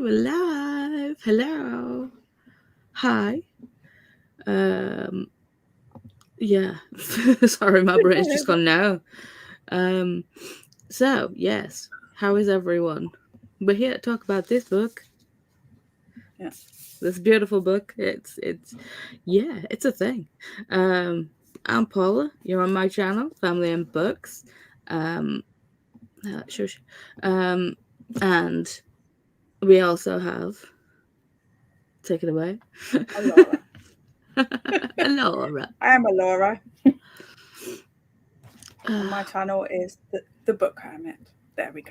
we're live. Hello. Hi. Yeah. Sorry, my brain's just gone now. So, yes. How is everyone? We're here to talk about this book. Yeah. This beautiful book. It's a thing. I'm Paula. You're on my channel, Family and Books. Shush. And we also have. Take it away. Laura. Laura. I am a Laura. And my channel is the Book Hermit. There we go.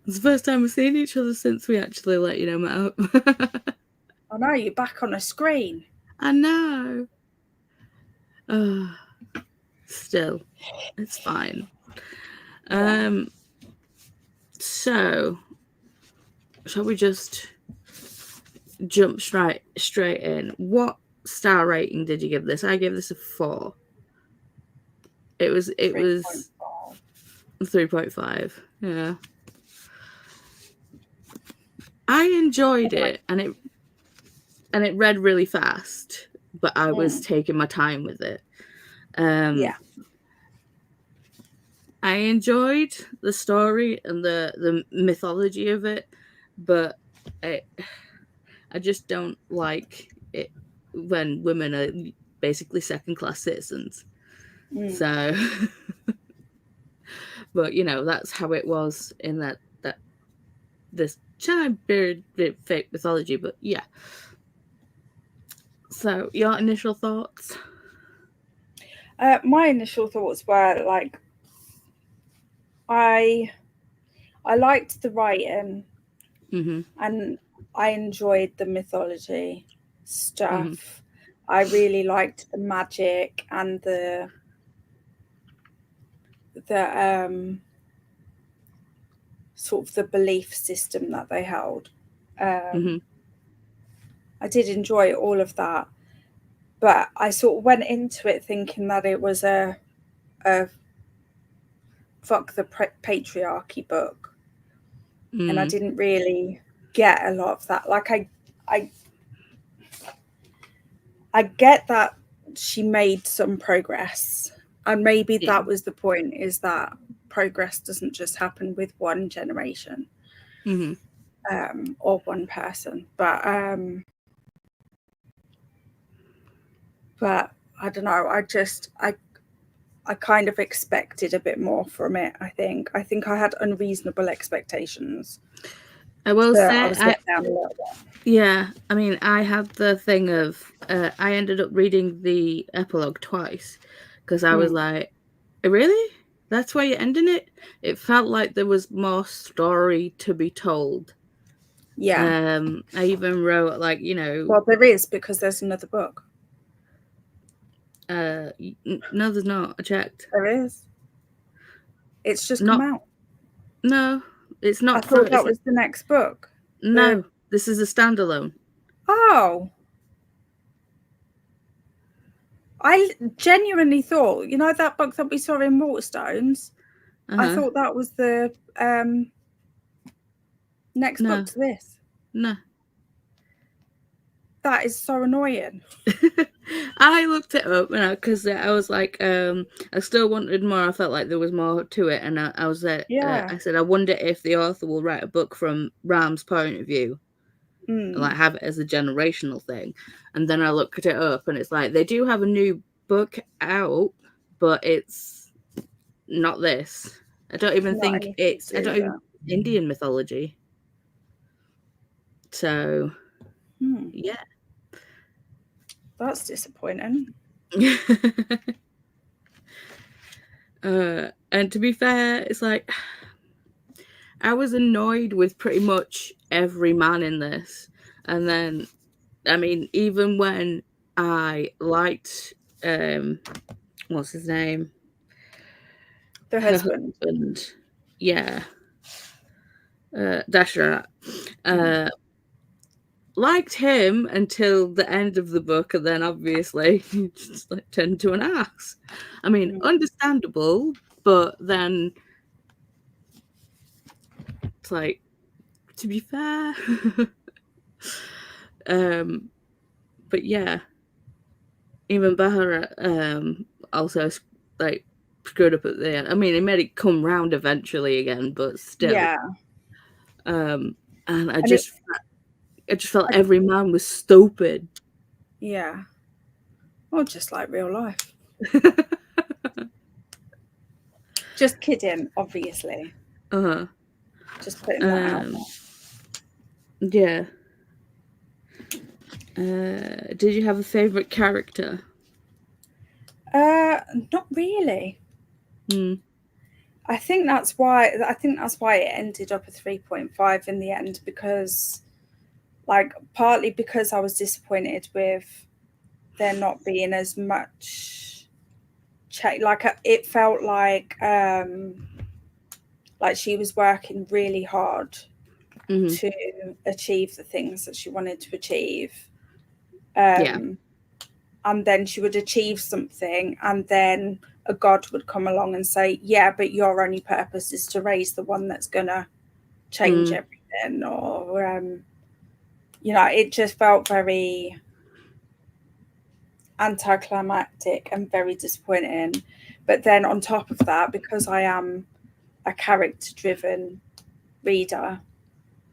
It's the first time we've seen each other since we actually let you know met up. I know, you're back on a screen. I know. Still, it's fine. Yeah. So, shall we just jump straight in? What star rating did you give this? I gave this a 4. It was 3.5. Yeah. I enjoyed it, and it read really fast, but I was taking my time with it. Yeah. I enjoyed the story and the mythology of it, but I just don't like it when women are basically second-class citizens. So, but that's how it was in that this time period fake mythology. But yeah. So, your initial thoughts? My initial thoughts were like, I liked the writing, and I enjoyed the mythology stuff. I really liked the magic and the sort of the belief system that they held. I did enjoy all of that, but I sort of went into it thinking that it was a fuck the patriarchy book, and I didn't really get a lot of that. Like I get that she made some progress, and maybe that was the point, is that progress doesn't just happen with one generation or one person, but I don't know, I kind of expected a bit more from it. I think I had unreasonable expectations. I will say I was let down a little bit. Yeah, I mean, I had the thing of I ended up reading the epilogue twice because I was like, really? That's why you're ending it? It felt like there was more story to be told. Yeah. I even wrote Well, there is, because there's another book. No, there's not. I checked. There is. It's just not, come out. No, it's not. I thought that was the next book. No, this is a standalone. Oh. I genuinely thought, that book that we saw in Waterstones, I thought that was the next book to this. No. That is so annoying. I looked it up because I was like, I still wanted more. I felt like there was more to it, and I was I said, I wonder if the author will write a book from Ram's point of view, and like have it as a generational thing. And then I looked it up, and it's like they do have a new book out, but it's not this. I don't even think it's. I don't even Indian mythology. So, yeah. That's disappointing. And to be fair, it's like I was annoyed with pretty much every man in this. And then, I mean, even when I liked, what's his name? The husband. Yeah. Dasharat. Liked him until the end of the book, and then obviously he just turned into an ass. I mean, understandable, but then it's like, to be fair. But yeah, even Bahara also like screwed up at the end. I mean, it made it come round eventually again, but still. Yeah. And I And just felt every man was stupid. yeah. Well, just like real life. Just kidding, obviously. Just putting that out there. Yeah. Did you have a favorite character? Not really. I think that's why it ended up at 3.5 in the end, because like partly because I was disappointed with there not being as much like it felt like she was working really hard to achieve the things that she wanted to achieve. Yeah. And then she would achieve something, and then a god would come along and say, yeah, but your only purpose is to raise the one that's gonna change everything. Or it just felt very anticlimactic and very disappointing. But then on top of that, because I am a character driven reader,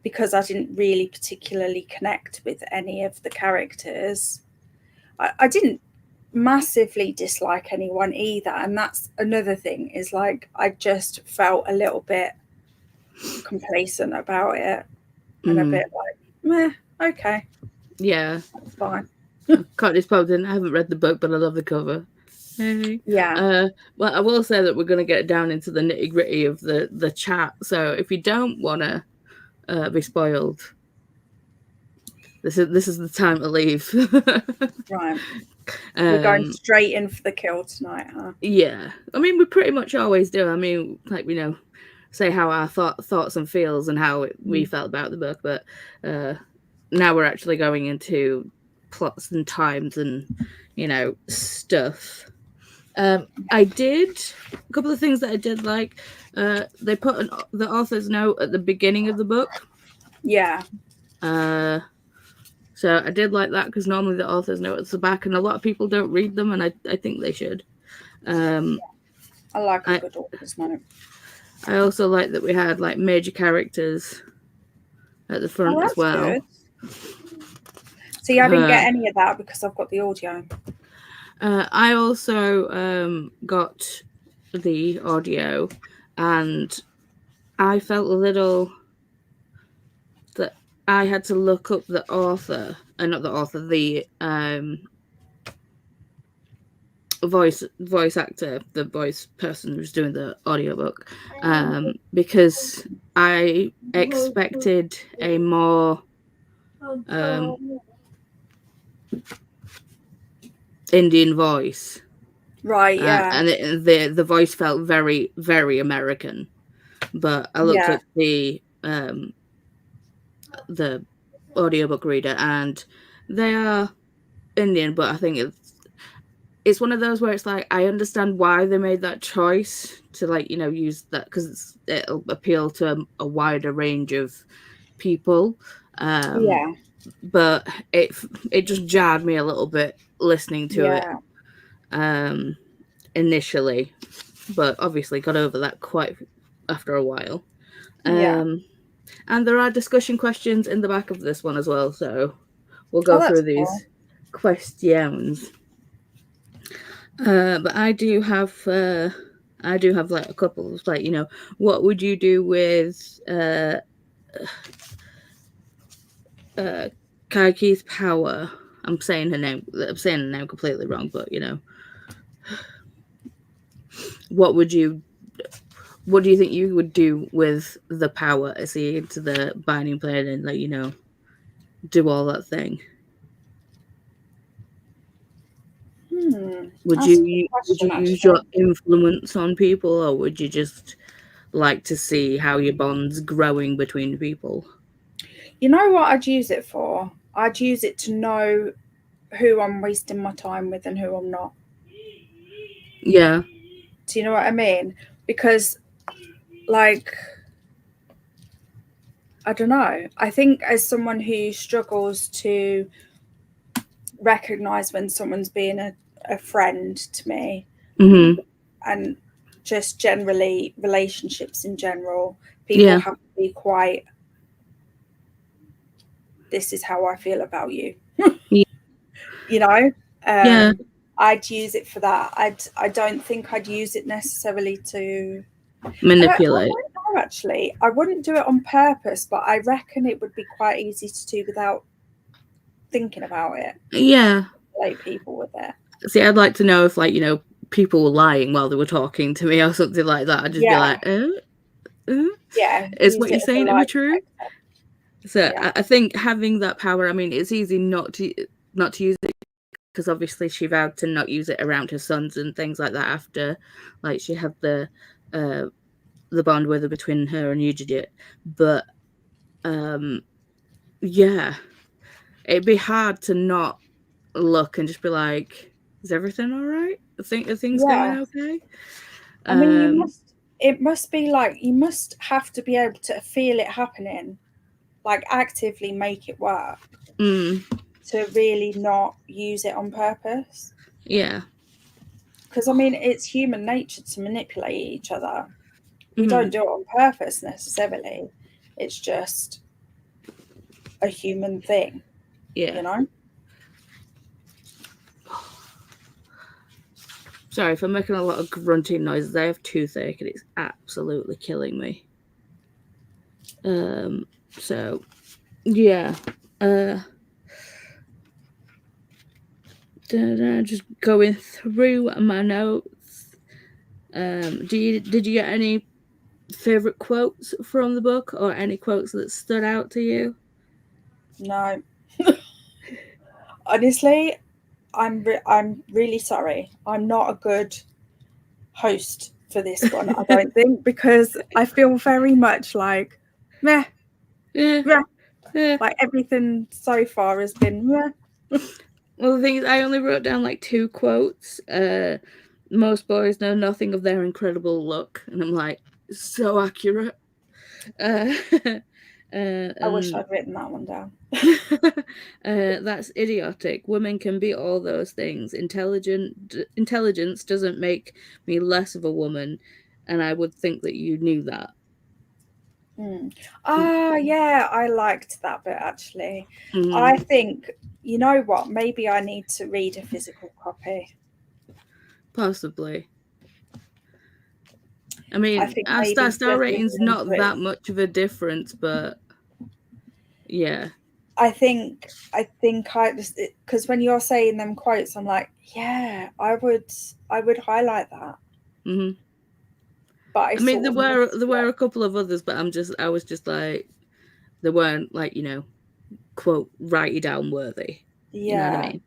because I didn't really particularly connect with any of the characters, I didn't massively dislike anyone either. And that's another thing, is like I just felt a little bit complacent about it, and a bit like, meh, okay. Yeah. That's fine. Can't disappoint. I haven't read the book, but I love the cover. Hey. Yeah. Well, I will say that we're going to get down into the nitty gritty of the chat. So if you don't want to be spoiled, this is the time to leave. Right. We're going straight in for the kill tonight, huh? Yeah. I mean, we pretty much always do. I mean, like, say how our thoughts and feels and how we felt about the book, but now we're actually going into plots and times and stuff. I did a couple of things that I did like. They put the author's note at the beginning of the book. Yeah. So I did like that, because normally the author's note at the back, and a lot of people don't read them, and I think they should. I like a good author's note. I also like that we had like major characters at the front as well. Good. See, I didn't get any of that because I've got the audio. I also got the audio, and I felt a little that I had to look up the author, not the author, the voice actor, the voice person who's doing the audiobook, because I expected a more Indian voice. Right, yeah. And the voice felt very, very American. But I looked up the audiobook reader, and they are Indian, but I think it's one of those where it's like, I understand why they made that choice to, like, use that, because it'll appeal to a wider range of people. But it just jarred me a little bit listening to it initially, but obviously got over that quite after a while. And there are discussion questions in the back of this one as well, so we'll go through these questions. But I do have like a couple of, like, what would you do with Kaikeyi's power? I'm saying her name completely wrong, but what do you think you would do with the power? See, into the binding plane and, like, do all that thing. Would you use your influence on people, or would you just like to see how your bond's growing between people? You know what I'd use it for? I'd use it to know who I'm wasting my time with and who I'm not. Yeah. Do you know what I mean? Because, like, I don't know. I think as someone who struggles to recognize when someone's being a friend to me, and just generally relationships in general, people Yeah. have to be quite, this is how I feel about you. Yeah. You know, Yeah. I'd use it for that. I don't think I'd use it necessarily to. I Manipulate. don't know actually. I wouldn't do it on purpose, but I reckon it would be quite easy to do without thinking about it. Yeah. Like people with it. See, I'd like to know if, like, people were lying while they were talking to me or something like that. I'd just be Yeah, like, uh? yeah. Is Use what it you're as a saying to lie be true? detector. So Yeah, I think having that power, I mean, it's easy not to use it, because obviously she vowed to not use it around her sons and things like that after, like, she had uh the bond with her between her and Eugenie. But yeah, it'd be hard to not look and just be like, is everything all right? Are things going yeah. okay? I mean, you Um, must. It must be like you must have to be able to feel it happening, like actively make it work mm, to really not use it on purpose. yeah. Because I mean, it's human nature to manipulate each other. We Mm, don't do it on purpose necessarily. It's just a human thing, yeah. you know? Sorry if I'm making a lot of grunting noises. I have toothache and it's absolutely killing me. So yeah. Uh, just going through my notes. Did you get any favorite quotes from the book, or any quotes that stood out to you? No. Honestly, I'm really sorry. I'm not a good host for this one, I don't think, because I feel very much like meh, Yeah. meh. Yeah. Like everything so far has been meh. Well, the thing is, I only wrote down like two quotes. Most boys know nothing of their incredible look, and I'm like, so accurate. Uh, I wish and I'd written that one down. that's idiotic. Women can be all those things. Intelligence doesn't make me less of a woman, and I would think that you knew that. Mm. Mm, Ah, yeah, I liked that bit actually. mm, I think, you know what, maybe I need to read a physical copy. possibly. I I mean, think our maybe star just rating's listening to not it. that much of a difference, but yeah. I think I just, because when you're saying them quotes, I'm like, yeah, I would highlight that, Hmm. but I I mean, sort there of were missed there it. were a couple of others, but I was just like, they weren't like, quote, write you down worthy. You know what I Yeah. mean?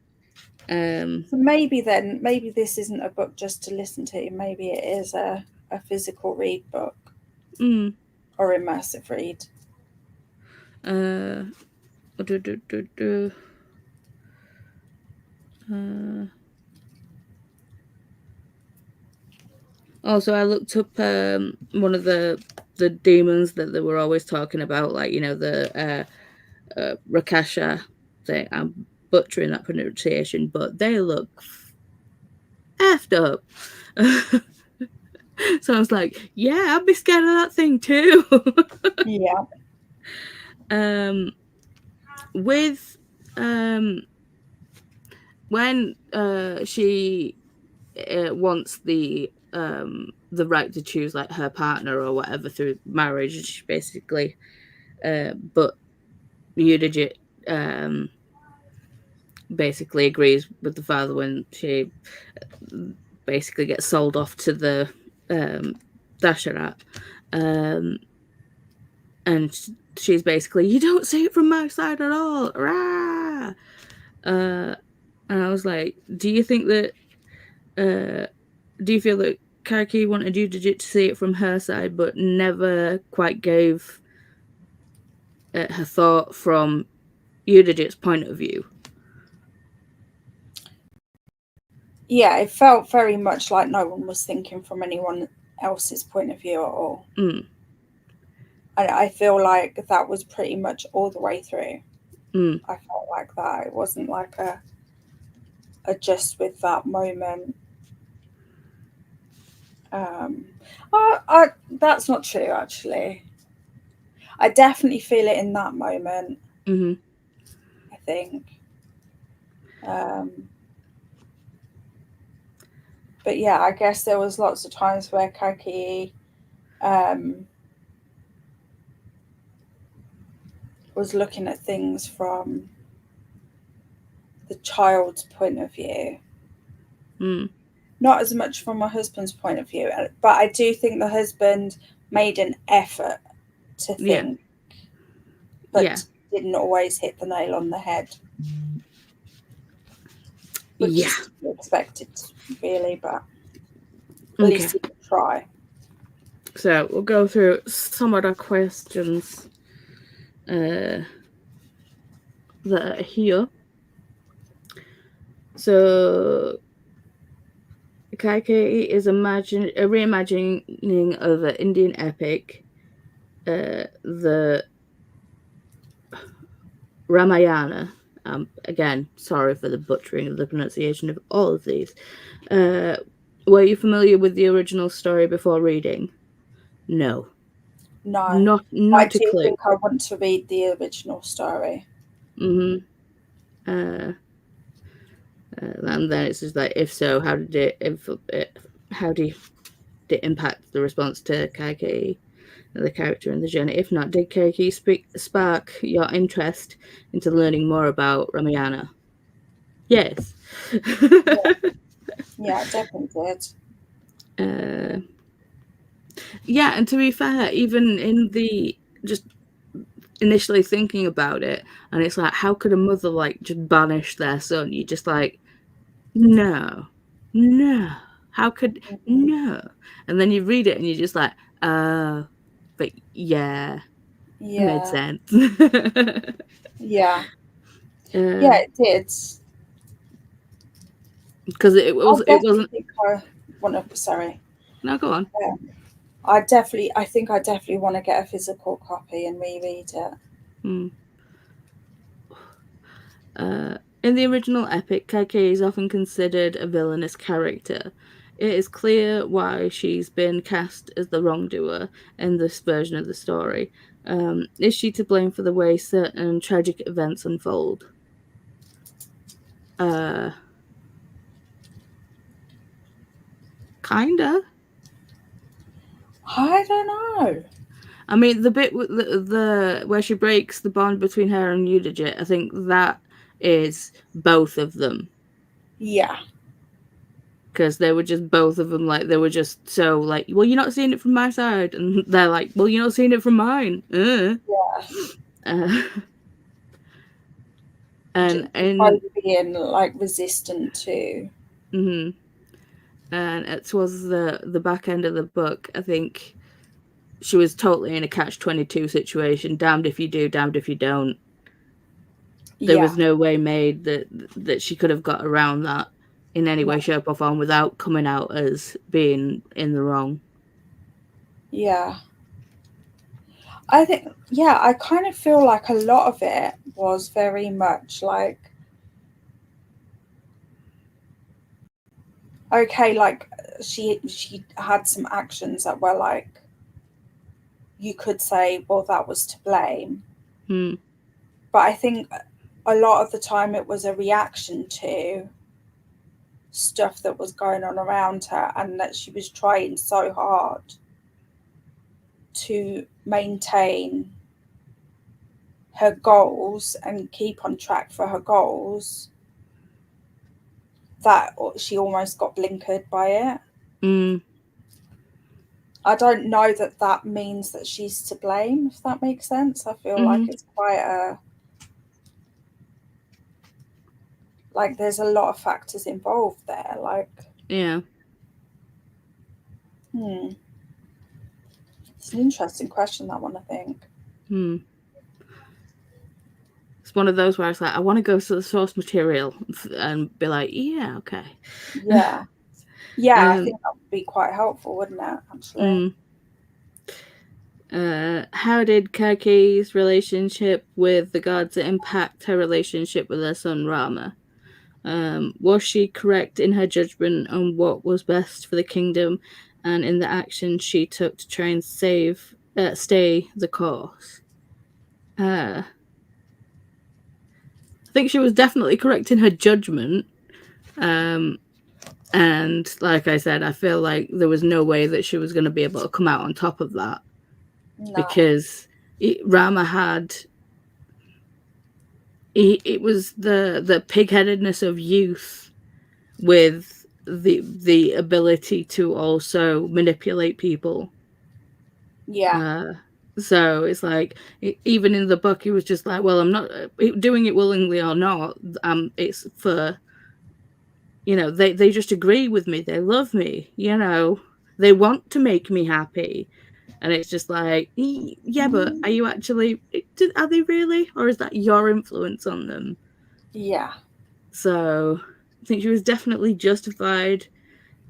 Um, So maybe then, maybe this isn't a book just to listen to. Maybe it is a physical read book mm, or immersive read. uh, do, do, do, do, uh, also, I looked up one of the demons that they were always talking about, like, the Rakasha thing. I'm butchering that pronunciation, but they look effed up. So I was like, yeah, I'd be scared of that thing too. Yeah. um, with when she wants the right to choose like her partner or whatever through marriage, she basically but Eudigit um basically agrees with the father when she basically gets sold off to the Dasharat. Um, and she's basically, you don't see it from my side at all. Rah! Uh, and I was like, uh, do you feel that Kaikeyi wanted you to see it from her side, but never quite gave her thought from Eudigit's point of view? Yeah, it felt very much like no one was thinking from anyone else's point of view at all. Mm. And I feel like that was pretty much all the way through. Mm. I felt like that. It wasn't like a just with that moment. Um, that's not true, actually. I definitely feel it in that moment, Mm-hmm. I think. Um, but yeah, I guess there was lots of times where Kaikeyi um, was looking at things from the child's point of view, Mm. not as much from my husband's point of view. But I do think the husband made an effort to Yeah. think, Yeah. but didn't always hit the nail on the head, which Yeah. is to be expected, really. But at Okay. least he could try. So we'll go through some of the questions that are here. So Kaikeyi is a reimagining of an Indian epic, the Ramayana. Again, sorry for the butchering of the pronunciation of all of these. Were you familiar with the original story before reading? No, No, I not a do clue. think I want to read the original story. Mm-hmm. Uh, and then it's just like, if so, how did how did it impact the response to Kaikeyi, the character and the journey? If not, did Kaikeyi spark your interest into learning more about Ramayana? Yes. Yeah, it definitely did. uh, yeah, and to be fair, even in the just initially thinking about it, and it's like, how could a mother like just banish their son? You just like, no, no, how could, Mhm. no? And then you read it and you're just like, oh, but yeah, it made Yeah, sense. yeah, yeah, uh, it did. because I it definitely wasn't. think I want to. Sorry. No, go on. Um, I think I definitely want to get a physical copy and reread it. Hmm. Uh, in the original epic, Kaikeyi is often considered a villainous character. It is clear why she's been cast as the wrongdoer in this version of the story. Is she to blame for the way certain tragic events unfold? Uh, Kinda. I don't know. I mean, the bit with the where she breaks the bond between her and Udajit, I think that is both of them, Yeah, because they were just both of them, like, they were just so like, well, you're not seeing it from my side, and they're like, well, you're not seeing it from mine. yeah. Uh, and Both and being like resistant to. mm-hmm. And it was the back end of the book, I think she was totally in a catch-22 situation. Damned if you do, damned if you don't. There Yeah, was no way made that she could have got around that in any no, way, shape, or form without coming out as being in the wrong. yeah. I think, yeah, I kind of feel like a lot of it was very much like, okay, like she had some actions that were like, you could say, well, that was to blame. Hmm. But I think a lot of the time it was a reaction to stuff that was going on around her, and that she was trying so hard to maintain her goals and keep on track for her goals, that she almost got blinkered by it. Hmm. I don't know that that means that she's to blame, if that makes sense. I feel like Mm-hmm. it's quite a, like there's a lot of factors involved there. Like, Yeah. hmm, it's an interesting question, that one, I think. Hmm. It's one of those where it's like, I want to go to the source material and be like, yeah, okay. Yeah. Yeah, I um, think that would be quite helpful, wouldn't it, actually? mm, How did Kaikeyi's relationship with the gods impact her relationship with her son Rama? Was she correct in her judgment on what was best for the kingdom and in the actions she took to try and stay the course? I think she was definitely correct in her judgment. And like I said, I feel like there was no way that she was going to be able to come out on top of that. No. Because Rama had... it was the pig-headedness of youth with the ability to also manipulate people. Yeah. So it's like, even in the book, he was just like, well, I'm not doing it willingly or not. It's for, they just agree with me. They love me, they want to make me happy. And it's just like, yeah, but are you actually, are they really? Or is that your influence on them? Yeah. So I think she was definitely justified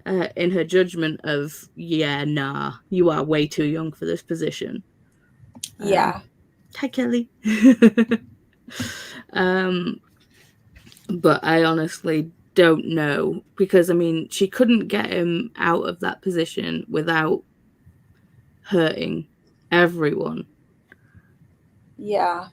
in her judgment of, yeah, nah, you are way too young for this position. Yeah. Hi, Kelly. But I honestly don't know, because, I mean, she couldn't get him out of that position without hurting everyone. Yeah.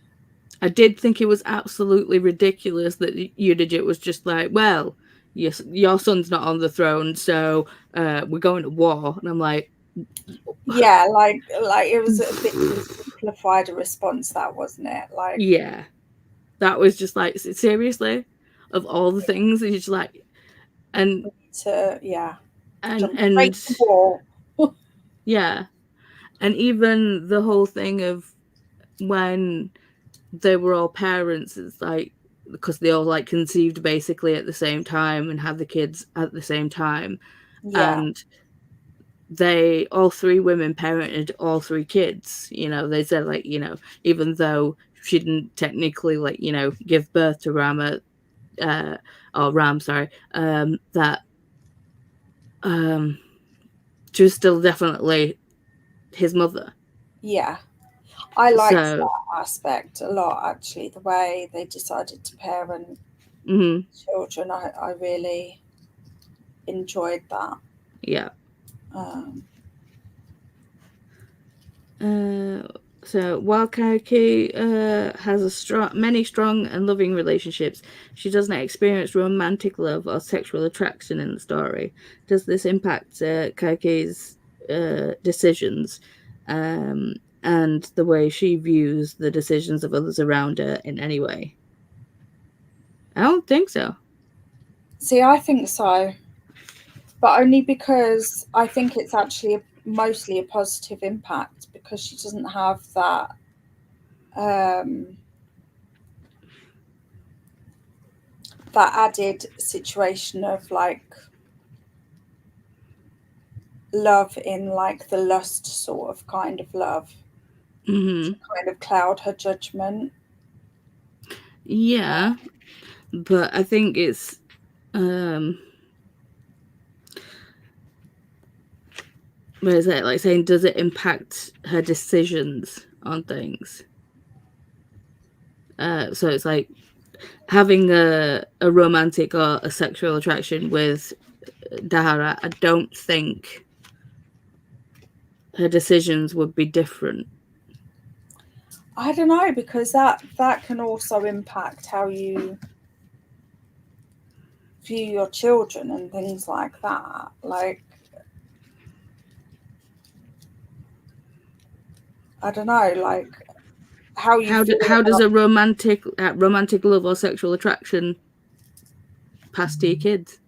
I did think it was absolutely ridiculous that Udijit was just like, well, yes, your son's not on the throne, so we're going to war. And I'm like... Yeah, like it was a bit too simplified a response, that, wasn't it? Like, yeah, that was just like, seriously, of all the things, and you're just like, and jump straight to war. Yeah, and even the whole thing of when they were all parents, it's like, because they all like conceived basically at the same time and had the kids at the same time. Yeah. And all three women parented all three kids. They said, like, even though she didn't technically, like, give birth to Rama, or Ram, sorry, that she was still definitely his mother. Yeah. I liked that aspect a lot, actually, the way they decided to parent children. I really enjoyed that. Yeah. So while Kaikeyi has many strong and loving relationships, she does not experience romantic love or sexual attraction in the story. Does this impact Kaikeyi's decisions and the way she views the decisions of others around her in any way? I don't think so. See, I think so, but only because I think it's actually mostly a positive impact, because she doesn't have that that added situation of like love in like the lust sort of kind of love to kind of cloud her judgment. Yeah, but I think it's what is it, like saying, does it impact her decisions on things? So it's like having a romantic or a sexual attraction with Dahara. I don't think her decisions would be different. I don't know, because that can also impact how you view your children and things like that. Like, I don't know, like how does a romantic love or sexual attraction pass to your kids?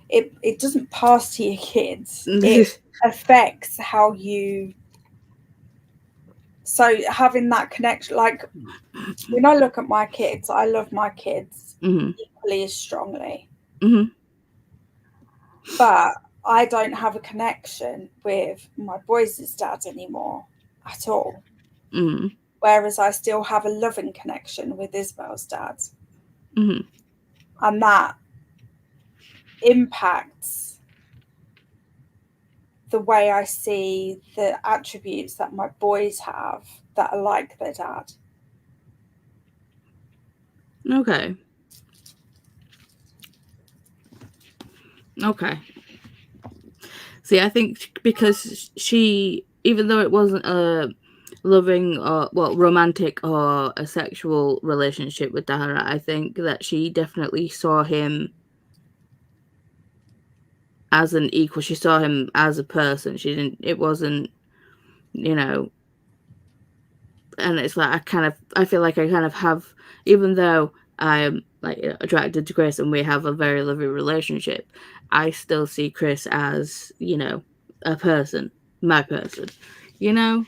It doesn't pass to your kids. It affects how you. So having that connection, like when I look at my kids, I love my kids equally as strongly. But I don't have a connection with my boys' dad anymore at all. Whereas I still have a loving connection with Isabel's dad. And that impacts the way I see the attributes that my boys have that are like their dad. Okay. Okay. See, I think because she, even though it wasn't a loving or, well, romantic or a sexual relationship with Dara, I think that she definitely saw him as an equal. She saw him as a person. She didn't, it wasn't, you know, and it's like I feel like I kind of have, even though I'm like attracted to Chris and we have a very loving relationship, I still see Chris as, you know, a person, my person, you know.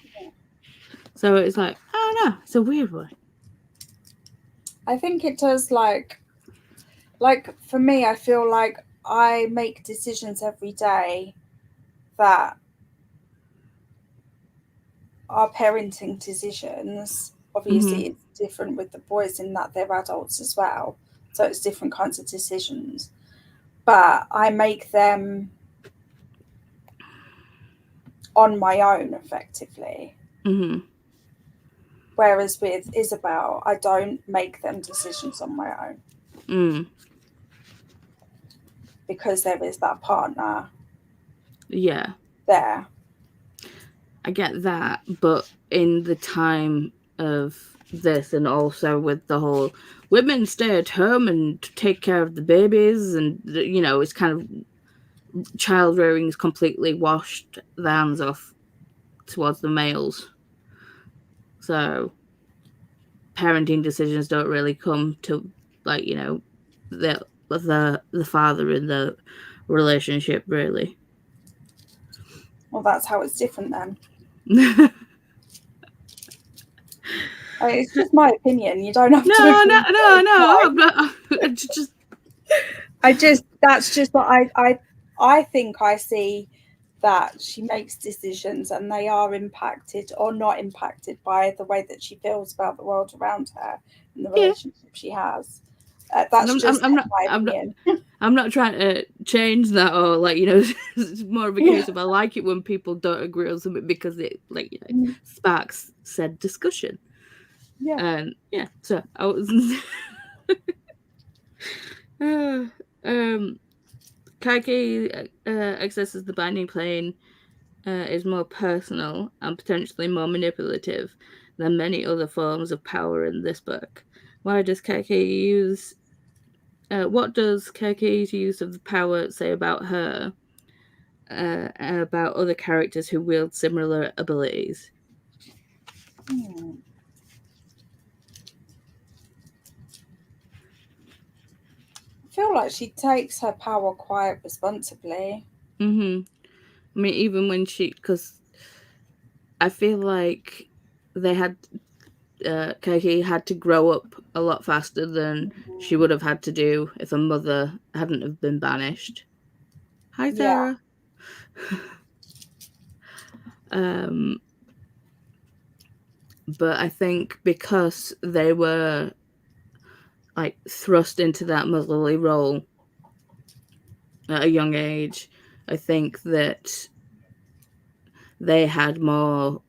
So it's like, I don't know, it's a weird one. I think it does, like for me, I feel like I make decisions every day that are parenting decisions. Obviously, Mm-hmm. it's different with the boys in that they're adults as well. So it's different kinds of decisions. But I make them on my own effectively. Mm-hmm. Whereas with Isabel, I don't make them decisions on my own Mm. because there is that partner Yeah, there. I get that, but in the time of this, and also with the whole women stay at home and take care of the babies, and you know, it's kind of child rearing is completely washed the hands off towards the males. So parenting decisions don't really come to, like, you know, the father in the relationship really. Well, that's how it's different then. It's just my opinion. You don't have to No, agree no, with no, it. no. I'm not. Just. That's just what I think I see, that she makes decisions and they are impacted or not impacted by the way that she feels about the world around her and the Yeah. relationship she has. And That's just I'm not. my I'm not. opinion. I'm not trying to change that, or, like, you know, it's more of a Yeah. case of I like it when people don't agree on something because it, like, you know, Mm. sparks said discussion. Yeah. And yeah, so I was. Kaikeyi accesses the binding plane is more personal and potentially more manipulative than many other forms of power in this book. Why does Kaikeyi use? What does Kaikeyi's use of the power say about her? About other characters who wield similar abilities? Hmm. I feel like she takes her power quite responsibly. Mm-hmm. I mean, even when because I feel like they had Kaikeyi had to grow up a lot faster than she would have had to do if her mother hadn't have been banished. Hi, Yeah. Sarah. um, but I think because they were, like, thrust into that motherly role at a young age, I think that they had more.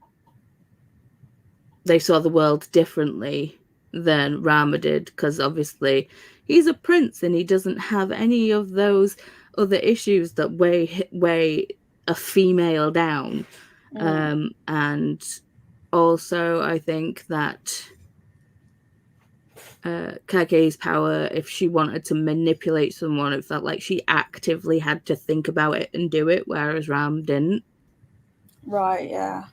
They saw the world differently than Rama did, because obviously he's a prince and he doesn't have any of those other issues that weigh a female down. Mm. And also, I think that Kage's power, if she wanted to manipulate someone, it felt like she actively had to think about it and do it, whereas Ram didn't. Right. Yeah.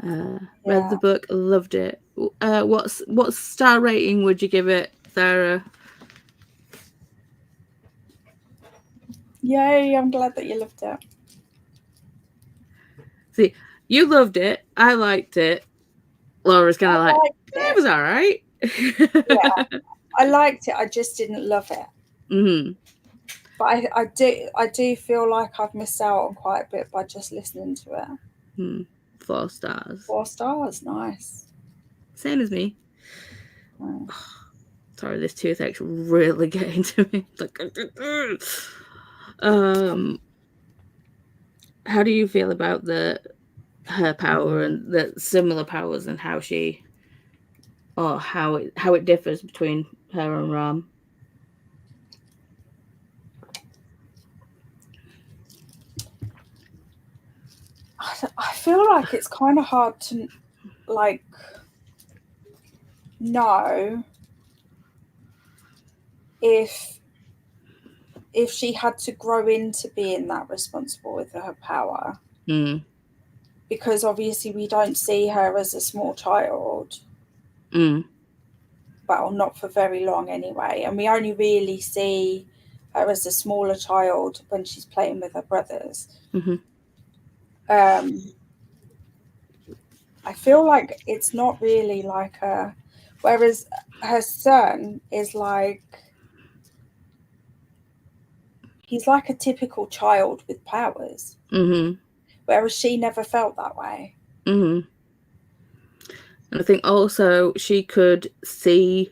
Read the Yeah. book, loved it. What star rating would you give it, Sarah? Yay! I'm glad that you loved it. See, you loved it. I liked it. Laura's kind of I like, liked it it. was all right. Yeah, I liked it. I just didn't love it. Mm-hmm. But I do feel like I've missed out on quite a bit by just listening to it. 4 stars. 4 stars, nice. Same as me. Mm. Sorry, this toothache's really getting to me. Like, um, how do you feel about her power and the similar powers and how it differs between her and Ram? I feel like it's kind of hard to like know if she had to grow into being that responsible with her power. Because obviously we don't see her as a small child. Well, not for very long anyway, and we only really see her as a smaller child when she's playing with her brothers. I feel like it's not really like her, whereas her son is like, he's like a typical child with powers, whereas she never felt that way. And I think also she could see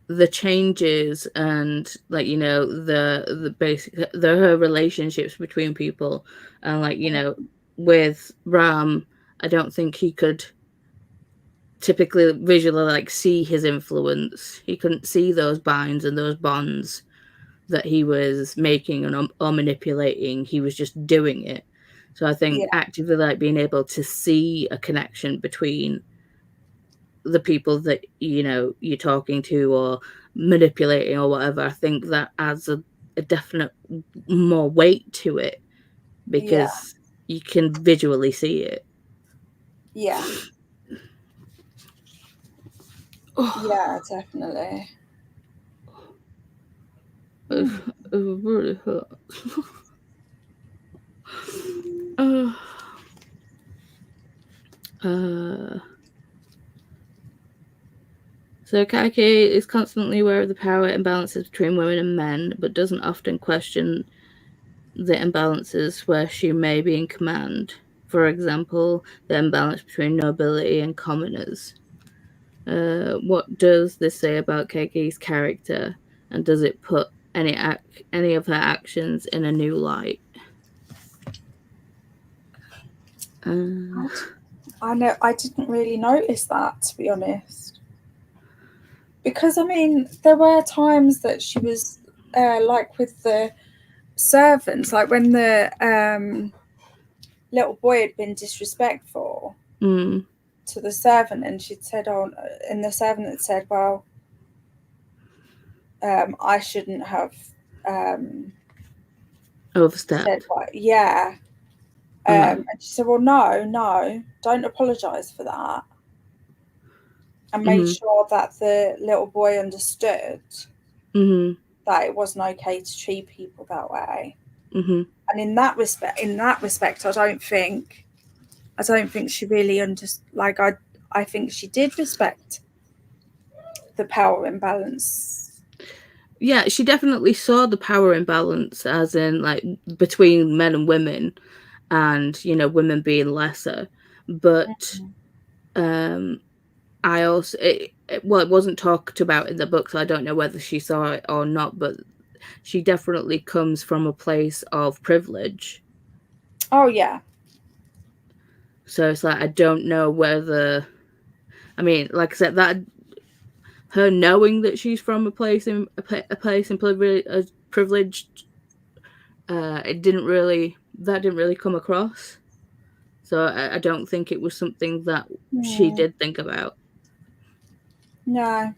the changes and like, you know, the basic her relationships between people, and like, you know, with Ram, I don't think he could typically visually like see his influence. He couldn't see those binds and those bonds that he was making or manipulating. He was just doing it. So I think actively like being able to see a connection between the people that, you know, you're talking to or manipulating or whatever, I think that adds a definite more weight to it because you can visually see it. Yeah. Yeah, definitely. It really hurts. So Kaikeyi is constantly aware of the power imbalances between women and men, but doesn't often question the imbalances where she may be in command. For example, the imbalance between nobility and commoners. What does this say about Kaikeyi's character, and does it put any of her actions in a new light? I know I didn't really notice that, to be honest, because I mean there were times that she was like with the servants, like when the little boy had been disrespectful to the servant, and she'd said, "Oh," and the servant had said, "Well, I shouldn't have overstepped." Said what? Yeah. And she said, "Well, no, don't apologise for that," and made sure that the little boy understood that it wasn't okay to treat people that way. And in that respect, I don't think she really understood. Like I think she did respect the power imbalance. Yeah, she definitely saw the power imbalance, as in like between men and women, and you know, women being lesser. But I also it wasn't talked about in the book, so I don't know whether she saw it or not. But she definitely comes from a place of privilege. Oh yeah. So it's like I don't know whether, I mean, like I said, that her knowing that she's from a place in privileged, it didn't really come across. So I don't think it was something that she did think about. No.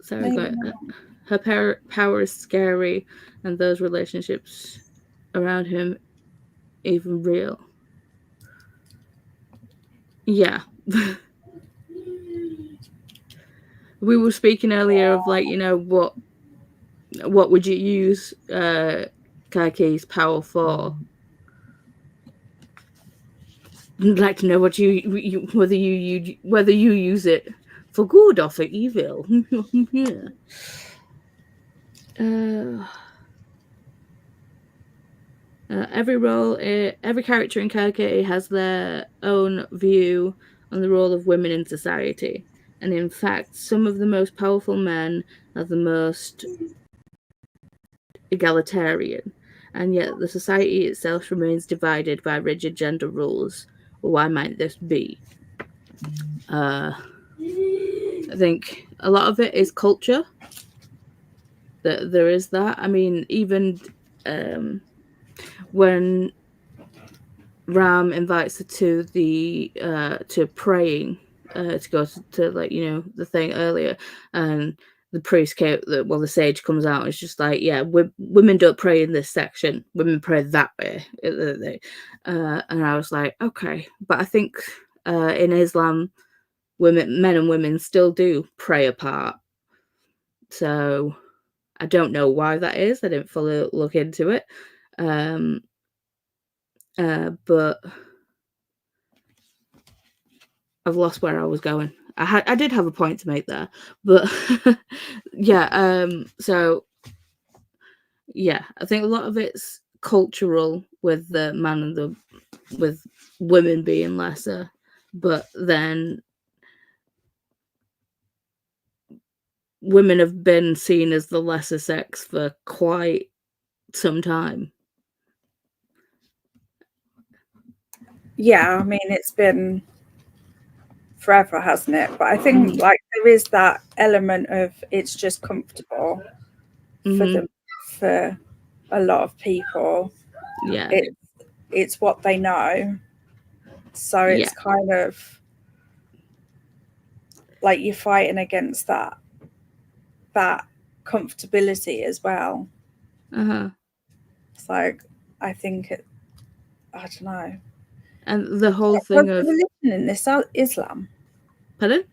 Sorry, her power is scary, and those relationships around him even real. Yeah. We were speaking earlier of like, you know, what would you use Kaikeyi's power for? I'd like to know what whether you use it for good or for evil. Yeah. Every character in Kaikeyi has their own view on the role of women in society, and in fact, some of the most powerful men are the most egalitarian. and yet the society itself remains divided by rigid gender rules. Well, why might this be? I think a lot of it is culture. That there is that. I mean, even when Ram invites her to the to praying, to go to like, you know, the thing earlier, and the priest came, the sage comes out and it's just like, yeah, women don't pray in this section, women pray that way. And I was like, okay, but I think in Islam, men and women still do pray apart. So I don't know why that is. I didn't fully look into it. But I've lost where I was going. I did have a point to make there, but yeah. So yeah, I think a lot of it's cultural with the man and with women being lesser, but then women have been seen as the lesser sex for quite some time. Yeah, I mean, it's been forever, hasn't it? But I think like there is that element of it's just comfortable for them, for a lot of people. Yeah. It's what they know. So it's kind of like you're fighting against that comfortability as well. It's like, I think I don't know. And the whole Was thing the of religion in this Islam? pardon?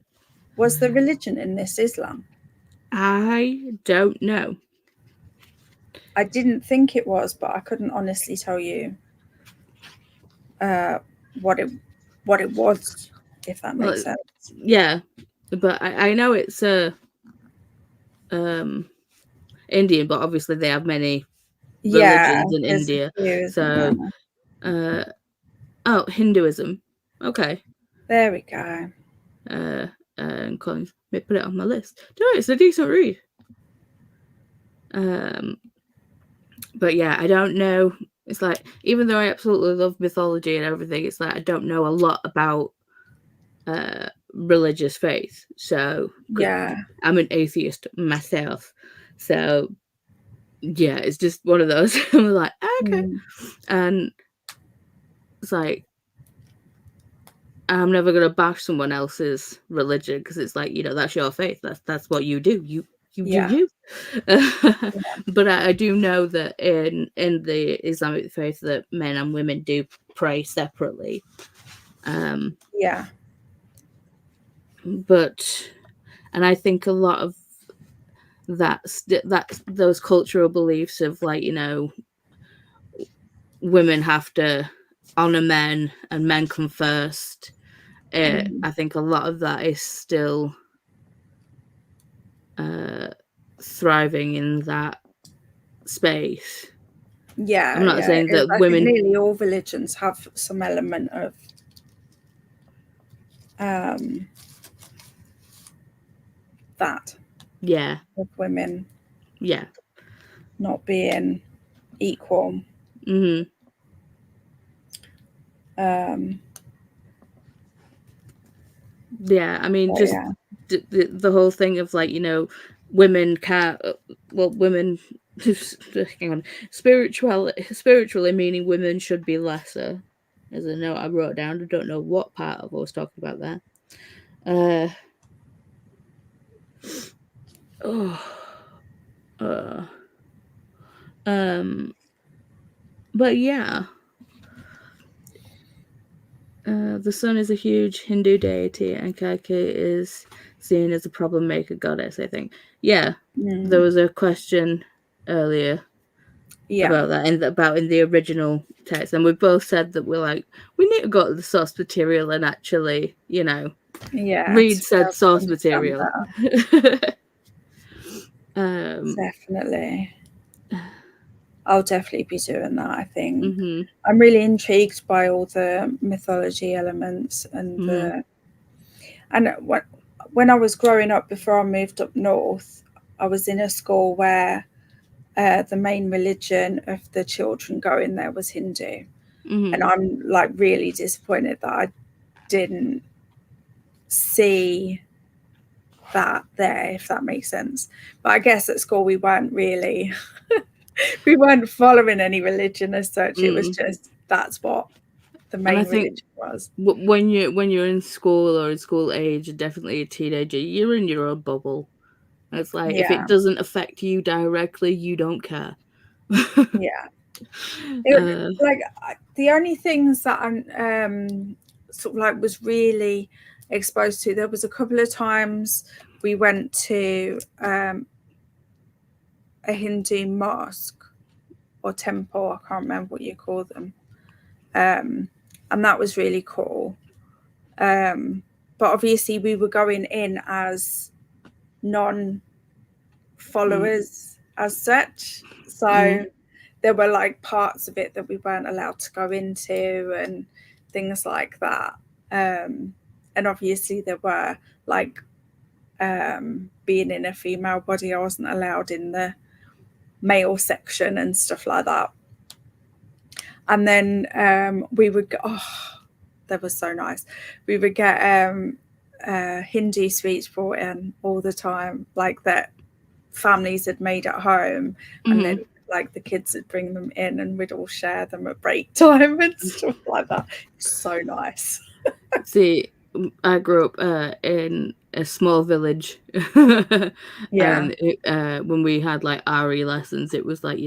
Was the religion in this Islam? I don't know. I didn't think it was, but I couldn't honestly tell you what it was, if that makes sense. Yeah, but I know it's Indian, but obviously they have many religions in India. So oh, Hinduism. Okay. There we go. And Collins, may put it on my list. No, it's a decent read. But yeah, I don't know. It's like, even though I absolutely love mythology and everything, it's like I don't know a lot about religious faith. So Yeah, I'm an atheist myself. So yeah, it's just one of those. I'm like, okay. And it's like, I'm never gonna bash someone else's religion because it's like, you know, that's your faith. That's what you do. You do you. But I do know that in the Islamic faith that men and women do pray separately. But and I think a lot of that's those cultural beliefs of like, you know, women have to honor men and men come first. I think a lot of that is still thriving in that space. I'm not saying that I women. think nearly all religions have some element of that. Yeah. Of women. Yeah. Not being equal. Yeah, I mean, just the whole thing of like, you know, women can't. Well, women. Hang on. Spiritually meaning women should be lesser. As a note I wrote down. I don't know what part of I was talking about there. But yeah. The sun is a huge Hindu deity, and Kaikeyi is seen as a problem maker goddess, I think. Yeah, there was a question earlier about that, and about in the original text, and we both said that we're like, we need to go to the source material and actually, you know, read said source material. Definitely. I'll definitely be doing that, I think. I'm really intrigued by all the mythology elements and when I was growing up, before I moved up north, I was in a school where the main religion of the children going there was Hindu. And Mm-hmm. I'm like really disappointed that I didn't see that there, if that makes sense. But I guess at school we weren't really we weren't following any religion as such. It was just that's what the And I main think religion was. when you're in school or in school age, definitely a teenager, you're in your own bubble. And it's like if it Yeah, doesn't affect you directly, you don't care. yeah. uh, Like the only things that I sort of like was really exposed to, there was a couple of times we went to a Hindu mosque or temple, I can't remember what you call them, and that was really cool. But obviously we were going in as non-followers as such, so there were like parts of it that we weren't allowed to go into and things like that. And obviously there were like being in a female body, I wasn't allowed in the male section and stuff like that. And then we would go, oh, that was so nice. We would get Hindu sweets brought in all the time, like that families had made at home, and then like the kids would bring them in and we'd all share them at break time and stuff like that. So nice. See, I grew up in a small village, Yeah. and when we had like RE lessons, it was like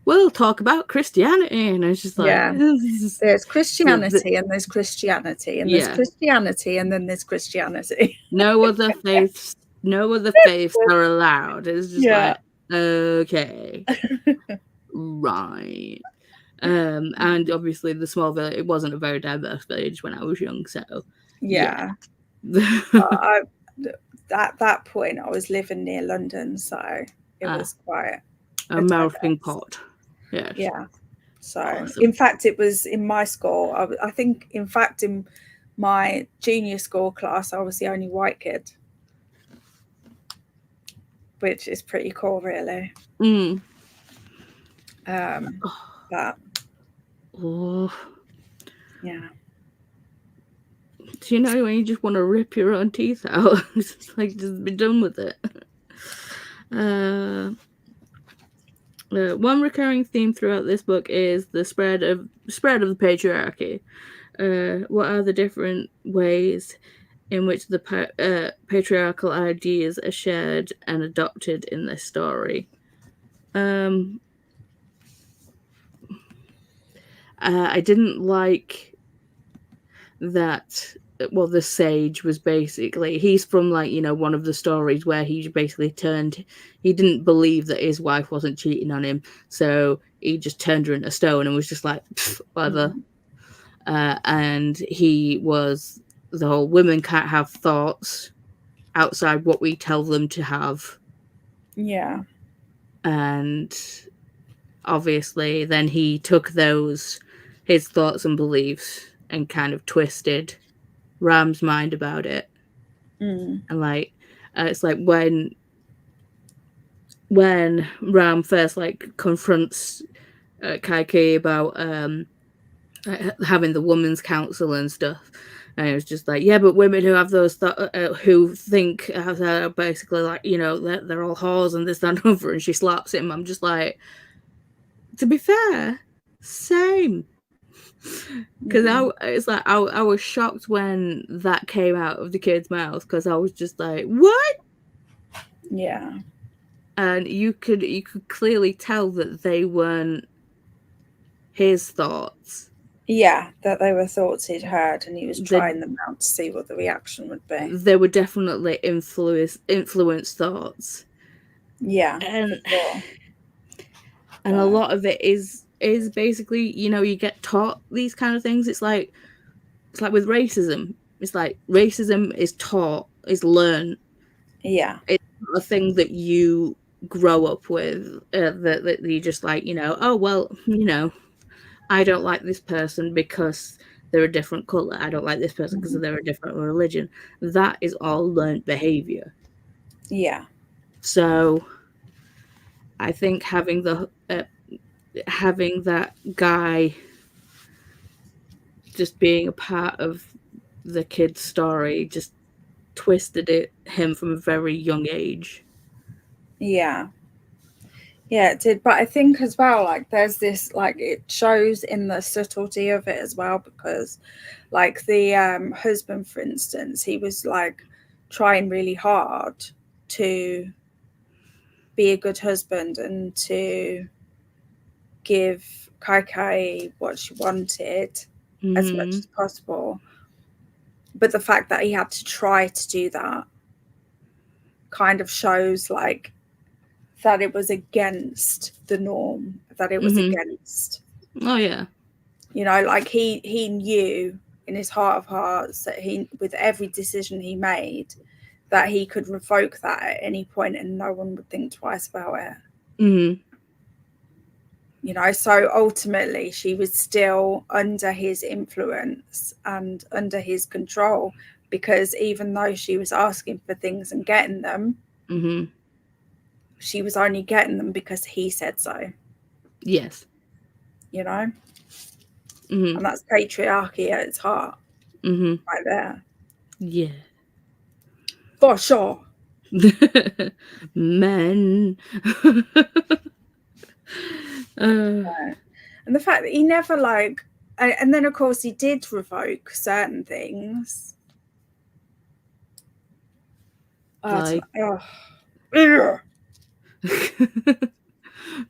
we'll talk about Christianity, and I was just like, Yeah. this There's so Christianity and there's Christianity and there's yeah, Christianity and then there's Christianity. no other faiths are allowed. It's just Yeah. like, okay, right. And obviously the small village, it wasn't a very diverse village when I was young, so yeah. At that point I was living near London, so it was quite a melting pot. Yes. Yeah. So awesome. in fact it was in my school, I think in fact in my junior school class I was the only white kid, which is pretty cool really. But yeah. Do you know when you just want to rip your own teeth out? It's just like, just be done with it. One recurring theme throughout this book is the spread of the patriarchy. What are the different ways in which the patriarchal ideas are shared and adopted in this story? I didn't like that. Well, the sage was basically, he's from like one of the stories where he basically he didn't believe that his wife wasn't cheating on him, so he just turned her into stone and was just like, whatever. And he was the whole women can't have thoughts outside what we tell them to have. Yeah. And obviously then he took his thoughts and beliefs and kind of twisted Ram's mind about it. And like it's like when Ram first like confronts Kaikeyi about having the women's council and stuff, and it was just like, yeah, but women who have those who think basically like they're all whores and this, that, and other, and she slaps him. I'm just like, to be fair, same. Because it's like I was shocked when that came out of the kid's mouth, because I was just like, what? Yeah. And you could clearly tell that they weren't his thoughts. Yeah, that they were thoughts he'd heard, and he was trying them out to see what the reaction would be. They were definitely influenced thoughts. Yeah, and for sure. And a lot of it is basically, you get taught these kind of things. It's like with racism. It's like racism is taught, is learned. Yeah. It's not a thing that you grow up with, that you just like, oh, well, I don't like this person because they're a different color. I don't like this person because they're a different religion. That is all learned behavior. Yeah. So I think having that guy just being a part of the kid's story just twisted him from a very young age. Yeah. Yeah, it did. But I think as well, like there's this, like it shows in the subtlety of it as well, because like the husband, for instance, he was like trying really hard to be a good husband and to give Kaikeyi what she wanted as much as possible. But the fact that he had to try to do that kind of shows like that it was against the norm, that it was against. Oh yeah. You know, like he knew in his heart of hearts that he, with every decision he made, that he could revoke that at any point and no one would think twice about it. You know, so ultimately she was still under his influence and under his control, because even though she was asking for things and getting them, she was only getting them because he said so. Yes. You know? And that's patriarchy at its heart. Right there. Yeah. For sure. Men. And the fact that he never like, and then of course he did revoke certain things. Like, oh.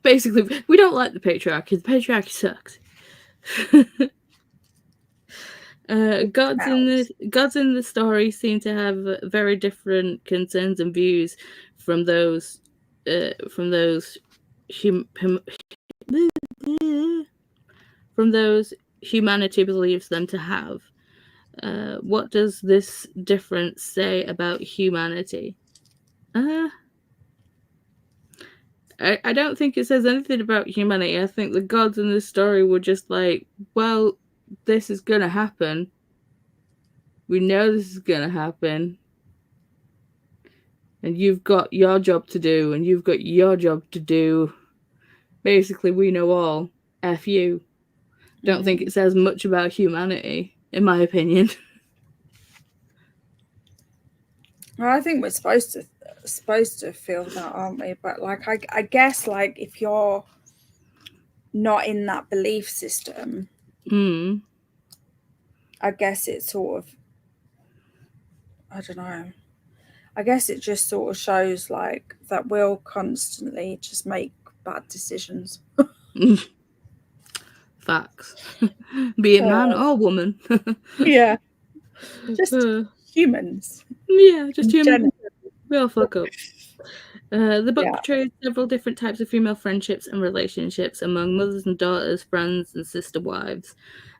Basically, we don't like the patriarchy. The patriarchy sucks. Gods in the story seem to have very different concerns and views from those humanity believes them to have. What does this difference say about humanity? I don't think it says anything about humanity. I think the gods in this story were just like, well, this is gonna happen. We know this is gonna happen. And you've got your job to do, and you've got your job to do. Basically, we know all. F you. Don't think it says much about humanity, in my opinion. Well, I think we're supposed to feel that, aren't we? But like I guess like if you're not in that belief system, I guess it sort of, I don't know. I guess it just sort of shows like that we'll constantly just make bad decisions. Facts. Be it man or woman. Yeah. Just humans. Yeah, just humans. We all fuck up. The book portrays several different types of female friendships and relationships among mothers and daughters, friends and sister wives.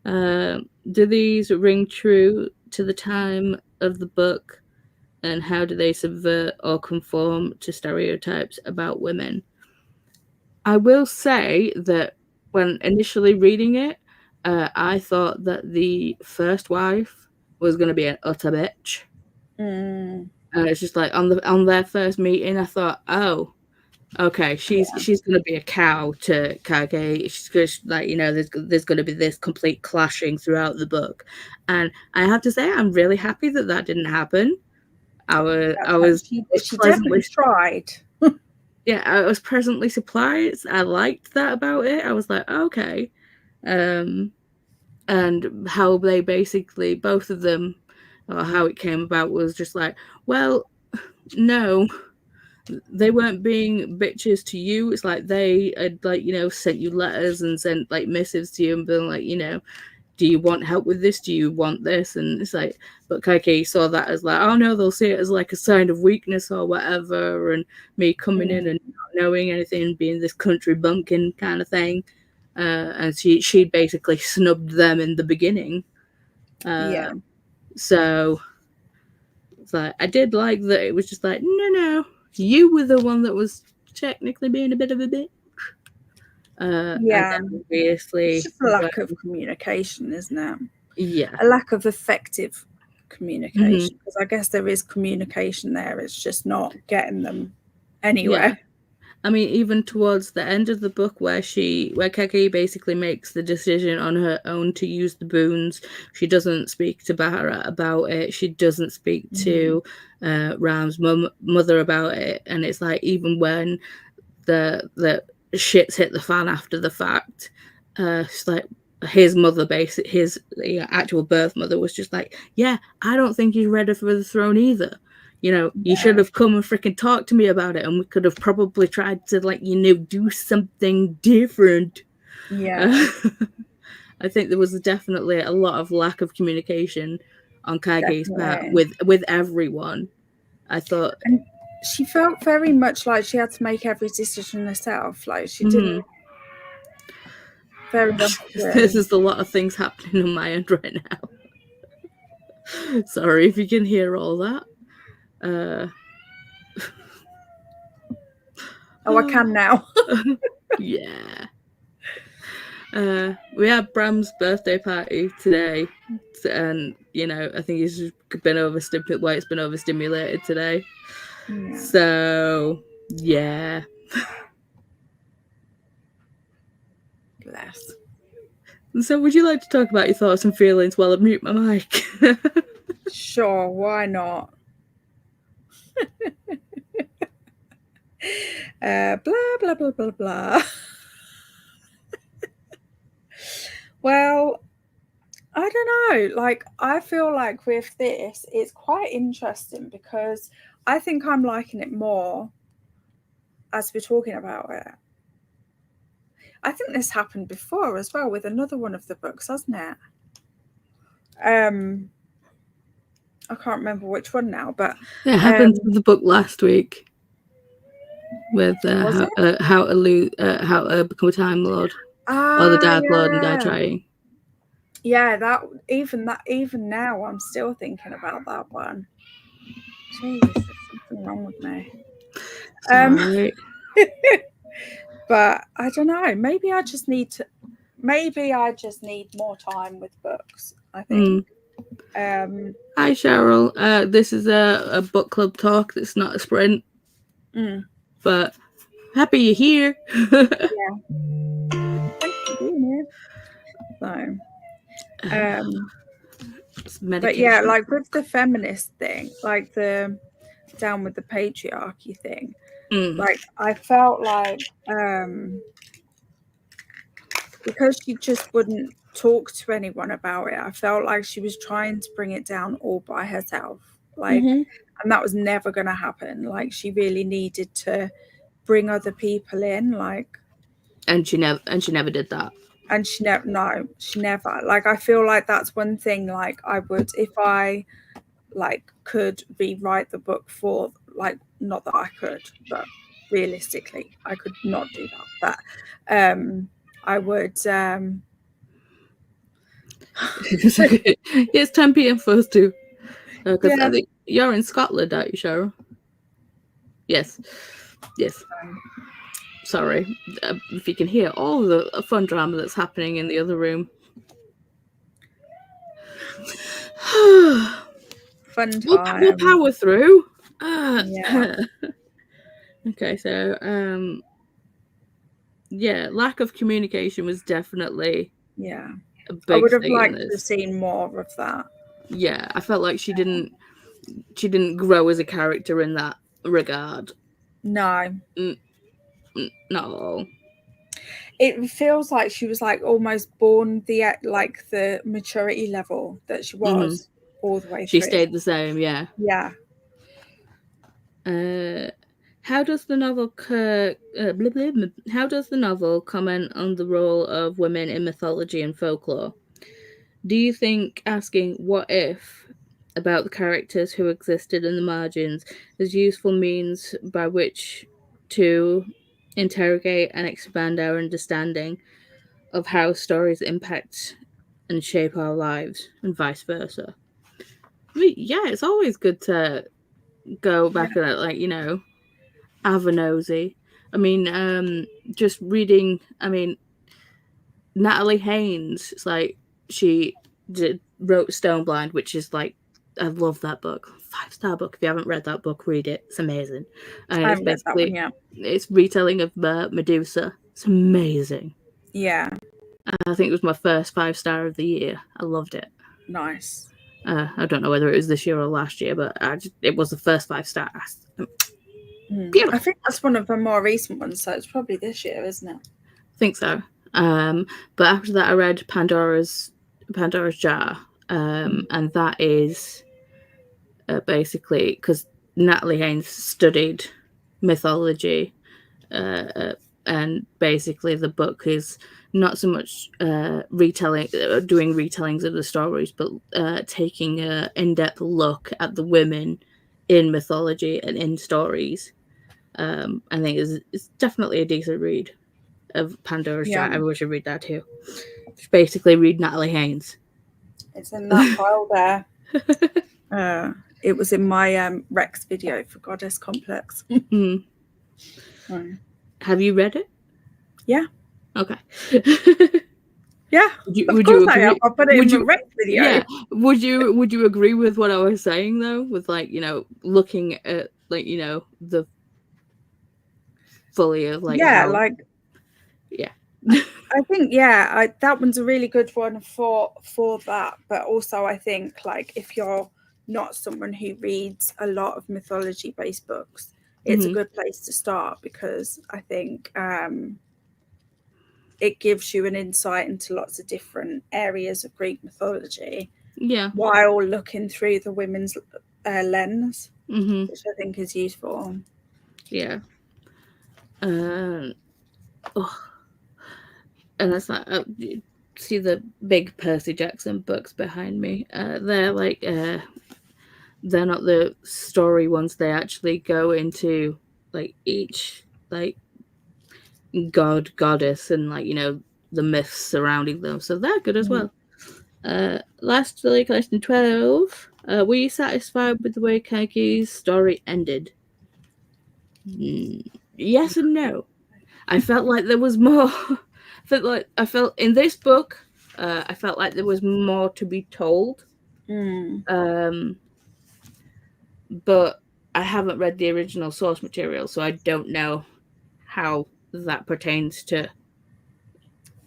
Do these ring true to the time of the book, and how do they subvert or conform to stereotypes about women? I will say that when initially reading it, I thought that the first wife was going to be an utter bitch. And it's just like on their first meeting, I thought, oh, okay, she's going to be a cow to Kaikeyi. She's going to, like, you know, there's going to be this complete clashing throughout the book, and I have to say, I'm really happy that didn't happen. I was she definitely tried. Yeah, I was pleasantly surprised. I liked that about it. I was like, okay, and how they basically both of them, or how it came about was just like, well, no, they weren't being bitches to you. It's like they had, like, you know, sent you letters and sent like missives to you and been like, you know, do you want help with this? Do you want this? And it's like, but Kaikeyi saw that as like, oh no, they'll see it as like a sign of weakness or whatever, and me coming in and not knowing anything and being this country bumpkin kind of thing. And she basically snubbed them in the beginning. So it's like, I did like that it was just like, no, you were the one that was technically being a bit of a bitch. And then obviously it's just a lack of communication, isn't it? Yeah. A lack of effective communication, because I guess there is communication there, it's just not getting them anywhere. I mean, even towards the end of the book, where Kaikeyi basically makes the decision on her own to use the boons, she doesn't speak to Bahara about it. She doesn't speak to Ram's mother about it, and it's like even when the shits hit the fan after the fact, it's like his mother, his actual birth mother, was just like, yeah, I don't think he's ready for the throne either. You should have come and freaking talked to me about it, and we could have probably tried to, like, do something different. Yeah. I think there was definitely a lot of lack of communication on Kaige's part with everyone. I thought, and she felt very much like she had to make every decision herself. Like she didn't. Very this is a lot of things happening on my end right now. Sorry if you can hear all that. I can now. Yeah. We had Bram's birthday party today, and I think it's been overstimulated today. Yeah. So yeah. Bless. So would you like to talk about your thoughts and feelings while I mute my mic? Sure, why not? Blah blah blah blah blah. Well, I don't know. Like, I feel like with this, it's quite interesting because I think I'm liking it more as we're talking about it. I think this happened before as well with another one of the books, hasn't it? I can't remember which one now, but it happened with the book last week with how to become a Time Lord, or the Dark Lord and die trying. Yeah, even now I'm still thinking about that one. Jeez, there's something wrong with me. Sorry. But I don't know. Maybe I just need more time with books, I think. Hi Cheryl. This is a book club talk. That's not a sprint. But happy you're here. Yeah. Thanks for being here. So, but yeah, like with the feminist thing, like the down with the patriarchy thing, like I felt like because she just wouldn't talk to anyone about it, I felt like she was trying to bring it down all by herself. Like, and that was never going to happen. Like, she really needed to bring other people in, like. And she never did that. And she never. Like, I feel like that's one thing. Like, I would, if I like could rewrite the book for, like, not that I could, but realistically, I could not do that. But I would. It's 10 p.m. first too. Because I think you're in Scotland, aren't you, Cheryl? Yes. Sorry if you can hear all the fun drama that's happening in the other room. Fun time. We'll power through. Okay, so yeah, lack of communication was definitely a big thing. I would have liked to have seen more of that. Yeah, I felt like she didn't grow as a character in that regard. No. No. It feels like she was like almost born the maturity level that she was all the way through. She stayed the same, yeah. Yeah. How does the novel comment on the role of women in mythology and folklore? Do you think asking what if about the characters who existed in the margins is useful means by which to interrogate and expand our understanding of how stories impact and shape our lives, and vice versa? I mean, yeah, it's always good to go back and, like, have a nosy. I mean, just reading, Natalie Haynes, it's like she wrote Stoneblind, which is like I love that book. 5-star book. If you haven't read that book, read it. It's amazing. And I it's haven't read that one basically yet. it's retelling of Medusa. It's amazing. Yeah. I think it was my first 5-star of the year. I loved it. Nice. I don't know whether it was this year or last year, but it was the first 5-star. I think that's one of the more recent ones, so it's probably this year, isn't it? I think so. But after that, I read Pandora's Jar, and that is basically because Natalie Haynes studied mythology, and basically the book is not so much doing retellings of the stories, but taking an in-depth look at the women in mythology and in stories. I think it's definitely a decent read of Pandora's Jar. Everyone should read that too. Just basically read Natalie Haynes. It's in that pile there. It was in my Rex video for Goddess Complex. Have you read it? Yeah. Okay. Yeah. Of course I have. I'll put it in the Rex video. Yeah. Would you agree with what I was saying though? With looking at the fully of how. Yeah. I think that one's a really good one for that. But also I think if you're not someone who reads a lot of mythology based books, it's a good place to start, because I think it gives you an insight into lots of different areas of Greek mythology. Yeah. While looking through the women's lens, which I think is useful. Yeah. And that's like, see the big Percy Jackson books behind me. They're they're not the story ones. They actually go into each god, goddess, and the myths surrounding them. So they're good as well. Lastly, question 12. Were you satisfied with the way Kaikeyi's story ended? Yes and no. I felt like there was more. I felt in this book, I felt like there was more to be told. But I haven't read the original source material, so I don't know how that pertains to.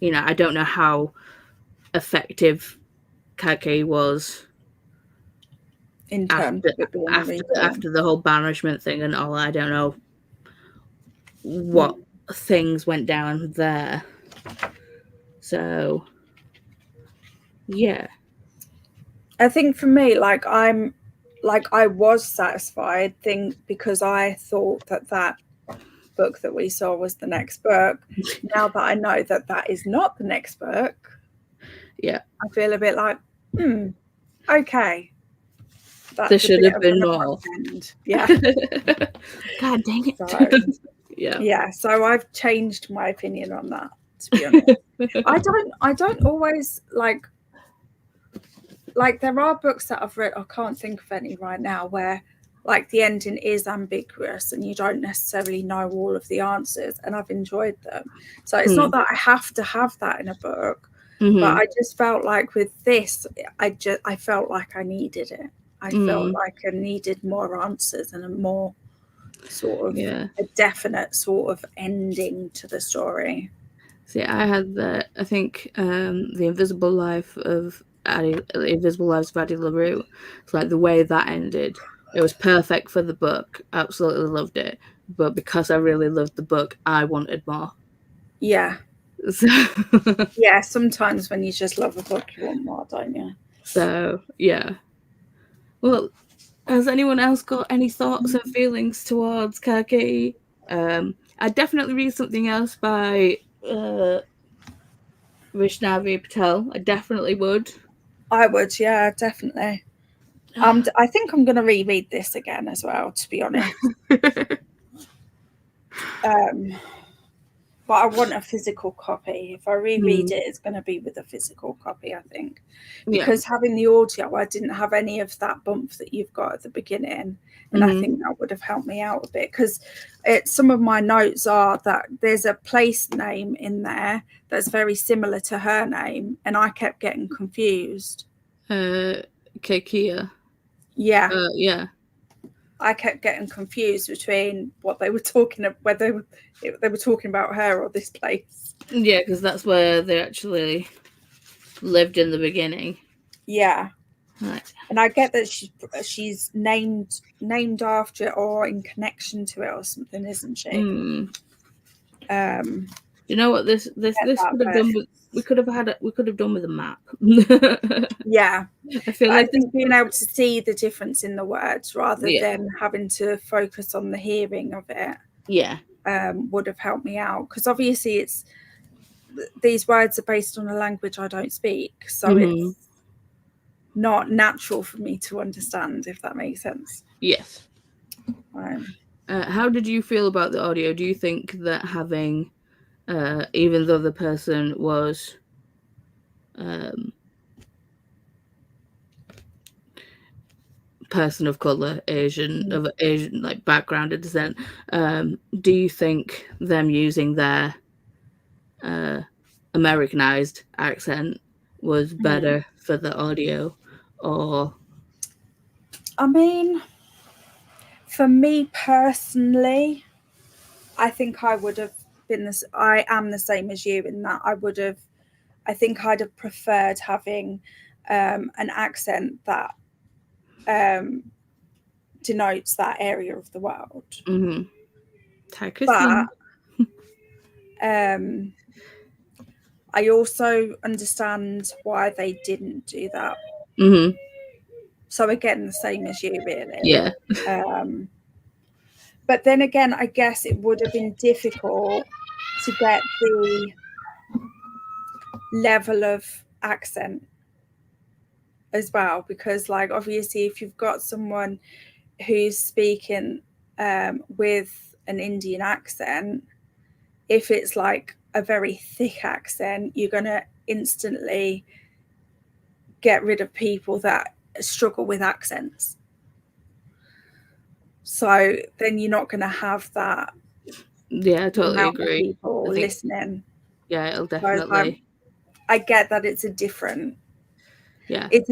I don't know how effective Kaikeyi was in terms after the whole banishment thing and all. I don't know what things went down there. So, yeah. I think for me, I was satisfied because I thought that book that we saw was the next book. Now that I know that is not the next book, yeah, I feel a bit like, okay. There should have been more. Yeah. God dang it. So, yeah. So I've changed my opinion on that, to be honest. I don't always like there are books that I've read, I can't think of any right now, where the ending is ambiguous and you don't necessarily know all of the answers, and I've enjoyed them. So it's not that I have to have that in a book, but I just felt like with this, I felt like I needed it. I felt like I needed more answers and a more sort of a definite sort of ending to the story. See, I had I think the Invisible Lives of Addie LaRue. It's like the way that ended. It was perfect for the book. Absolutely loved it. But because I really loved the book, I wanted more. Yeah. So yeah, sometimes when you just love a book, you want more, don't you? So, yeah. Well, has anyone else got any thoughts and feelings towards Kaikeyi? I'd definitely read something else by Vaishnavi Patel. I definitely would. I would, yeah, definitely. I think I'm going to reread this again as well, to be honest. But I want a physical copy. If I reread it, it's going to be with a physical copy, I think. Because having the audio, I didn't have any of that bump that you've got at the beginning. And I think that would have helped me out a bit. Because some of my notes are that there's a place name in there that's very similar to her name. And I kept getting confused. Kaikeyi. Yeah. Yeah. I kept getting confused between what they were talking about, whether they were talking about her or this place. Yeah, because that's where they actually lived in the beginning. Yeah. Right. And I get that she's named after it or in connection to it or something, isn't she? You know what this could have done with? We could have done with a map. Yeah. I feel like I think being able to see the difference in the words rather than having to focus on the hearing of it, would have helped me out, because obviously these words are based on a language I don't speak, so it's not natural for me to understand, if that makes sense. Yes. How did you feel about the audio? Do you think that having, even though the person was person of color, Asian like background and descent, do you think them using their Americanized accent was better for the audio, or? I mean, for me personally, I think I would have been this. I am the same as you in that I think I'd have preferred having an accent that denotes that area of the world. But I also understand why they didn't do that. So again, the same as you, really. Yeah. But then again, I guess it would have been difficult to get the level of accent as well, because like obviously if you've got someone who's speaking with an Indian accent, if it's like a very thick accent, you're going to instantly get rid of people that struggle with accents. So then you're not going to have that. Yeah, I totally agree. People listening. Yeah, it'll definitely. I get that it's a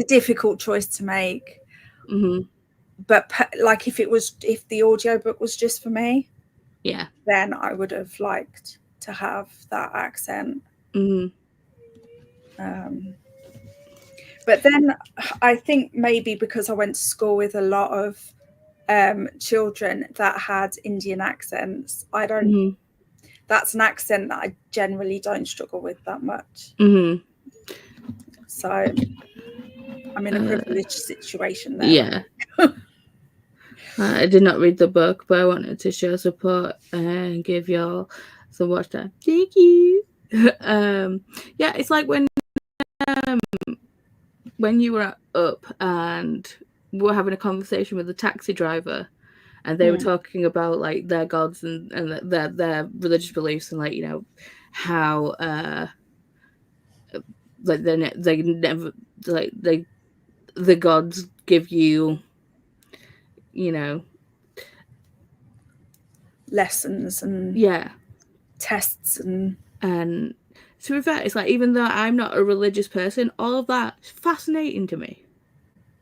difficult choice to make. But like if the audiobook was just for me, then I would have liked to have that accent. But then I think maybe because I went to school with a lot of children that had Indian accents, that's an accent that I generally don't struggle with that much. So I'm in a privileged situation there. Yeah. I did not read the book, but I wanted to show support and give y'all some watch time. Thank you. Yeah, it's like when you were up and we were having a conversation with the taxi driver, and they were talking about like their gods and their religious beliefs, and like, you know, how like they never like the gods give you, you know, lessons and tests and to be fair, it's like, even though I'm not a religious person, all of that is fascinating to me.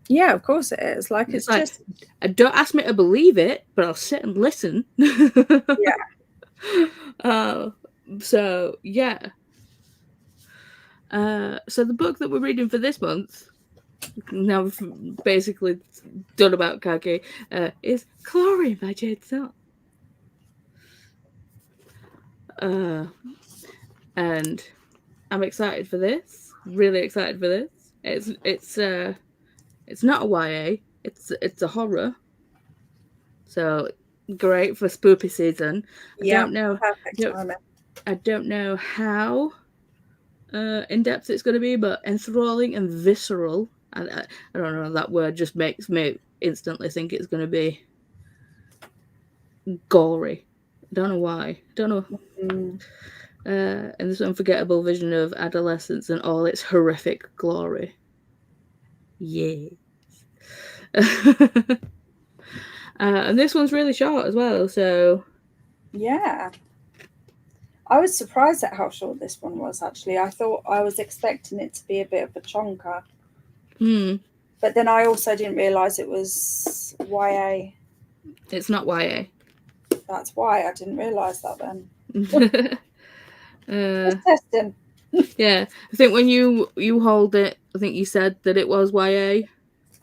Yeah, of course it is. Like it's like, just, don't ask me to believe it, but I'll sit and listen. Yeah. So yeah. So the book that we're reading for this month, now we've basically done about Kaikeyi, is Glory by Jade Snell. And I'm excited for this. Really excited for this. It's not a YA. It's a horror. So great for spoopy season. I don't know. I don't know how in depth it's going to be, but enthralling and visceral. I don't know. That word just makes me instantly think it's going to be gory. I don't know why. Don't know. And this unforgettable vision of adolescence and all its horrific glory. Yes. And this one's really short as well, so yeah. I was surprised at how short this one was, actually. I was expecting it to be a bit of a chonker. But then I also didn't realise it was YA. It's not YA. That's why I didn't realise that then. Just testing. Yeah, I think when you hold it, I think you said that it was YA.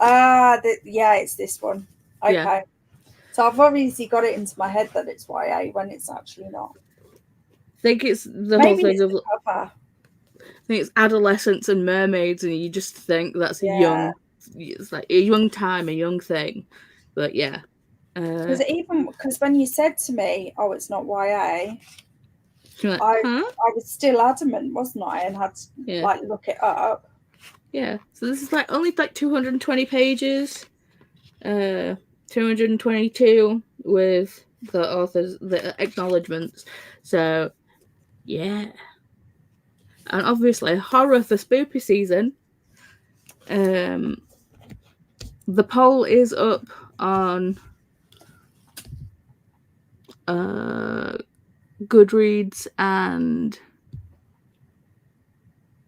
Yeah, it's this one. Okay. Yeah. So I've obviously got it into my head that it's YA when it's actually not. I think it's the whole thing of. Cover. I think it's adolescents and mermaids, and you just think that's a young. It's like a young time, a young thing, but yeah. Because when you said to me, "Oh, it's not YA," like, I was still adamant, wasn't I, and had to like look it up. Yeah, so this is like only like 220 pages, 222 with the authors, the acknowledgements. So, yeah, and obviously horror for spooky season. The poll is up on Goodreads and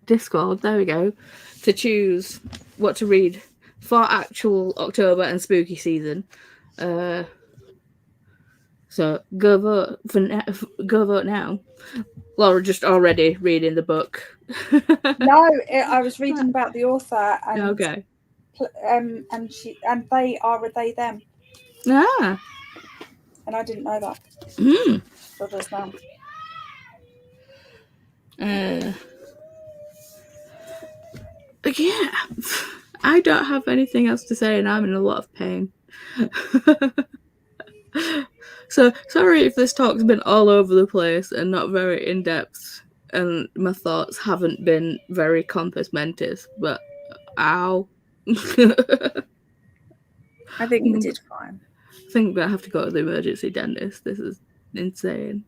Discord. There we go. To choose what to read for actual October and spooky season. So go vote go vote now. Laura just already reading the book. No, I was reading about the author and okay. And they are a they them. Ah. And I didn't know that. So just now. Yeah, I don't have anything else to say, and I'm in a lot of pain. So sorry if this talk's been all over the place and not very in depth, and my thoughts haven't been very compass mentis. But ow. I think you did fine. I think I have to go to the emergency dentist. This is insane.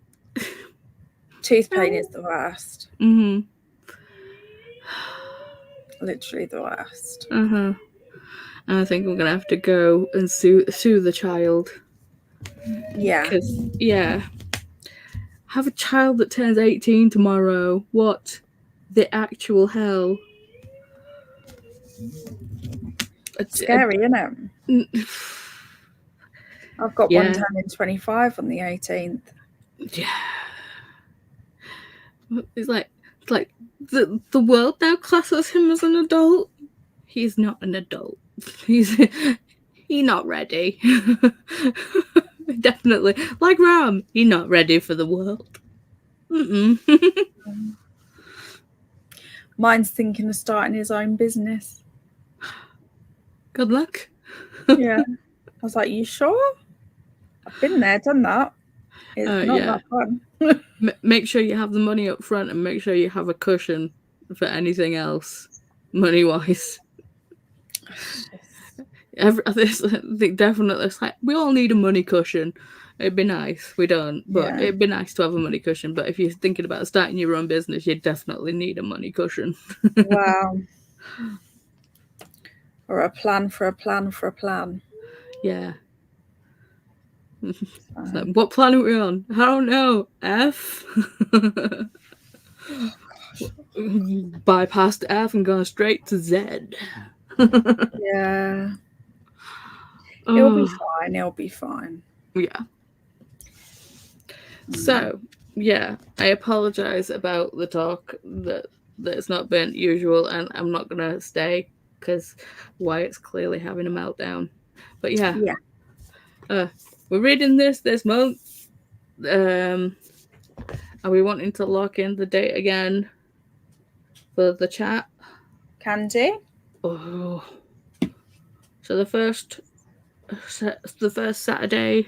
Tooth pain is the worst. Literally the worst. And I think I'm gonna have to go and sue the child. Yeah. Because have a child that turns 18 tomorrow. What the actual hell? Scary, isn't it? I've got one turning 25 on the 18th. Yeah. It's like the world now classes him as an adult. He's not an adult. He's not ready. Definitely. Like Ram, he's not ready for the world. Mine's thinking of starting his own business. Good luck. Yeah. I was like, you sure? I've been there, done that. It's not that fun. Make sure you have the money up front and make sure you have a cushion for anything else, money-wise. I think definitely it's like we all need a money cushion. It'd be nice. We don't, but it'd be nice to have a money cushion. But if you're thinking about starting your own business, you definitely need a money cushion. Wow. Or a plan for a plan for a plan. Yeah. Like, what plan are we on? I don't know. F. Bypassed F and gone straight to Z. Yeah. It'll be fine. It'll be fine. Yeah. So, yeah, I apologize about the talk that it's not been usual, and I'm not gonna stay because Wyatt's clearly having a meltdown. But yeah, we're reading this month. Are we wanting to lock in the date again for the chat? Can do. Oh, so the first Saturday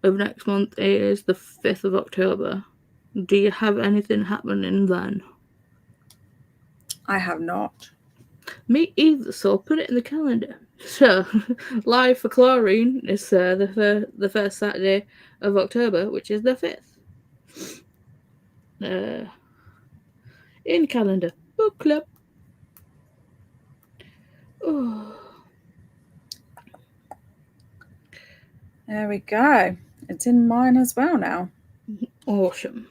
of next month is the 5th of October. Do you have anything happening then? I have not. Me either, so I'll put it in the calendar. So, Live for Chlorine is the first Saturday of October, which is the 5th. In calendar. Book club. Oh. There we go. It's in mine as well now. Awesome.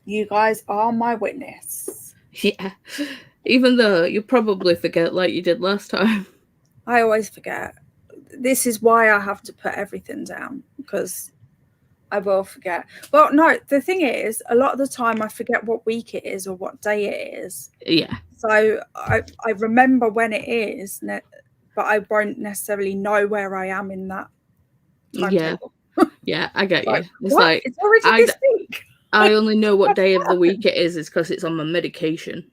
You guys are my witness. Yeah. Even though you probably forget like you did last time. I always forget. This is why I have to put everything down, because I will forget. Well, no, the thing is, a lot of the time I forget what week it is or what day it is. Yeah. So I remember when it is, but I won't necessarily know where I am in that timetable. Yeah, I get Like, you. It's what? like It's already this week. I only know what day of the week it is because it's on my medication.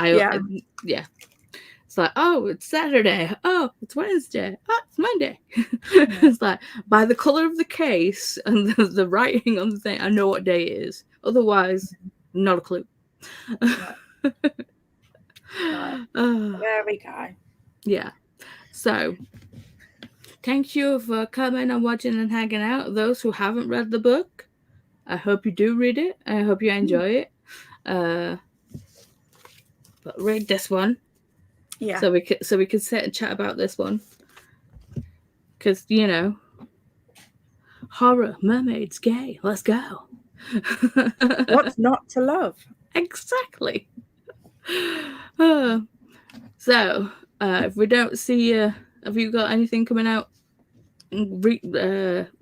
Yeah. Yeah. It's like, oh, it's Saturday. Oh, it's Wednesday. Oh, it's Monday. Yeah. It's like, by the colour of the case and the writing on the thing, I know what day it is. Otherwise, not a clue. No. There we go. Yeah. So, thank you for coming and watching and hanging out. Those who haven't read the book, I hope you do read it. I hope you enjoy it. But read this one. Yeah. So we could sit and chat about this one. Because, you know, horror, mermaids, gay, let's go. What's not to love? Exactly. So, if we don't see you, have you got anything coming out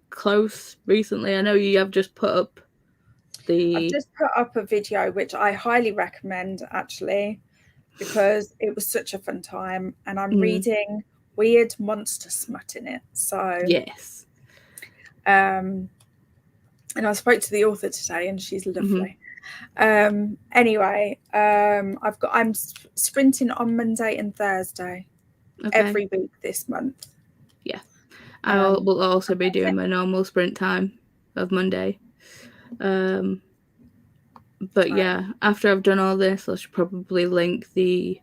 close recently? I know you have just put up I've just put up a video which I highly recommend, actually, because it was such a fun time, and I'm reading weird monster smut in it. So yes. And I spoke to the author today, and she's lovely. Anyway, I'm sprinting on Monday and Thursday every week this month. Yeah. I will also be doing my normal sprint time of Monday. But yeah, after I've done all this, I should probably link the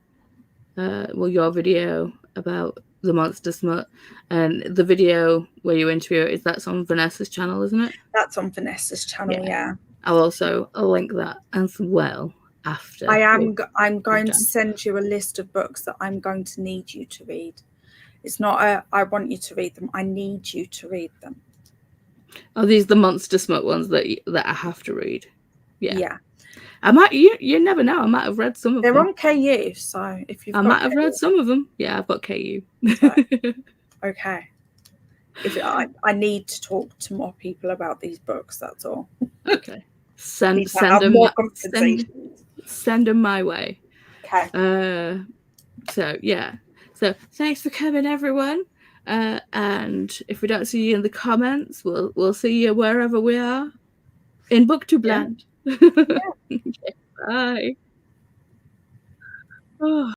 your video about the monster smut, and the video where you interview it, that's on Vanessa's channel, isn't it? That's on Vanessa's channel, yeah. I'll also link that as well after. I'm going to send you a list of books that I'm going to need you to read. It's not I want you to read them. I need you to read them. Oh, these are the monster smut ones that I have to read. Yeah. I might. You never know. I might have read some of them. They're on KU, so if you've might have read some of them. Yeah, I've got KU. So, okay. If I need to talk to more people about these books, that's all. Okay. Send them my way. Okay. So yeah. So thanks for coming, everyone. And if we don't see you in the comments, we'll see you wherever we are in Booktube land. Yeah. Okay, bye. Oh.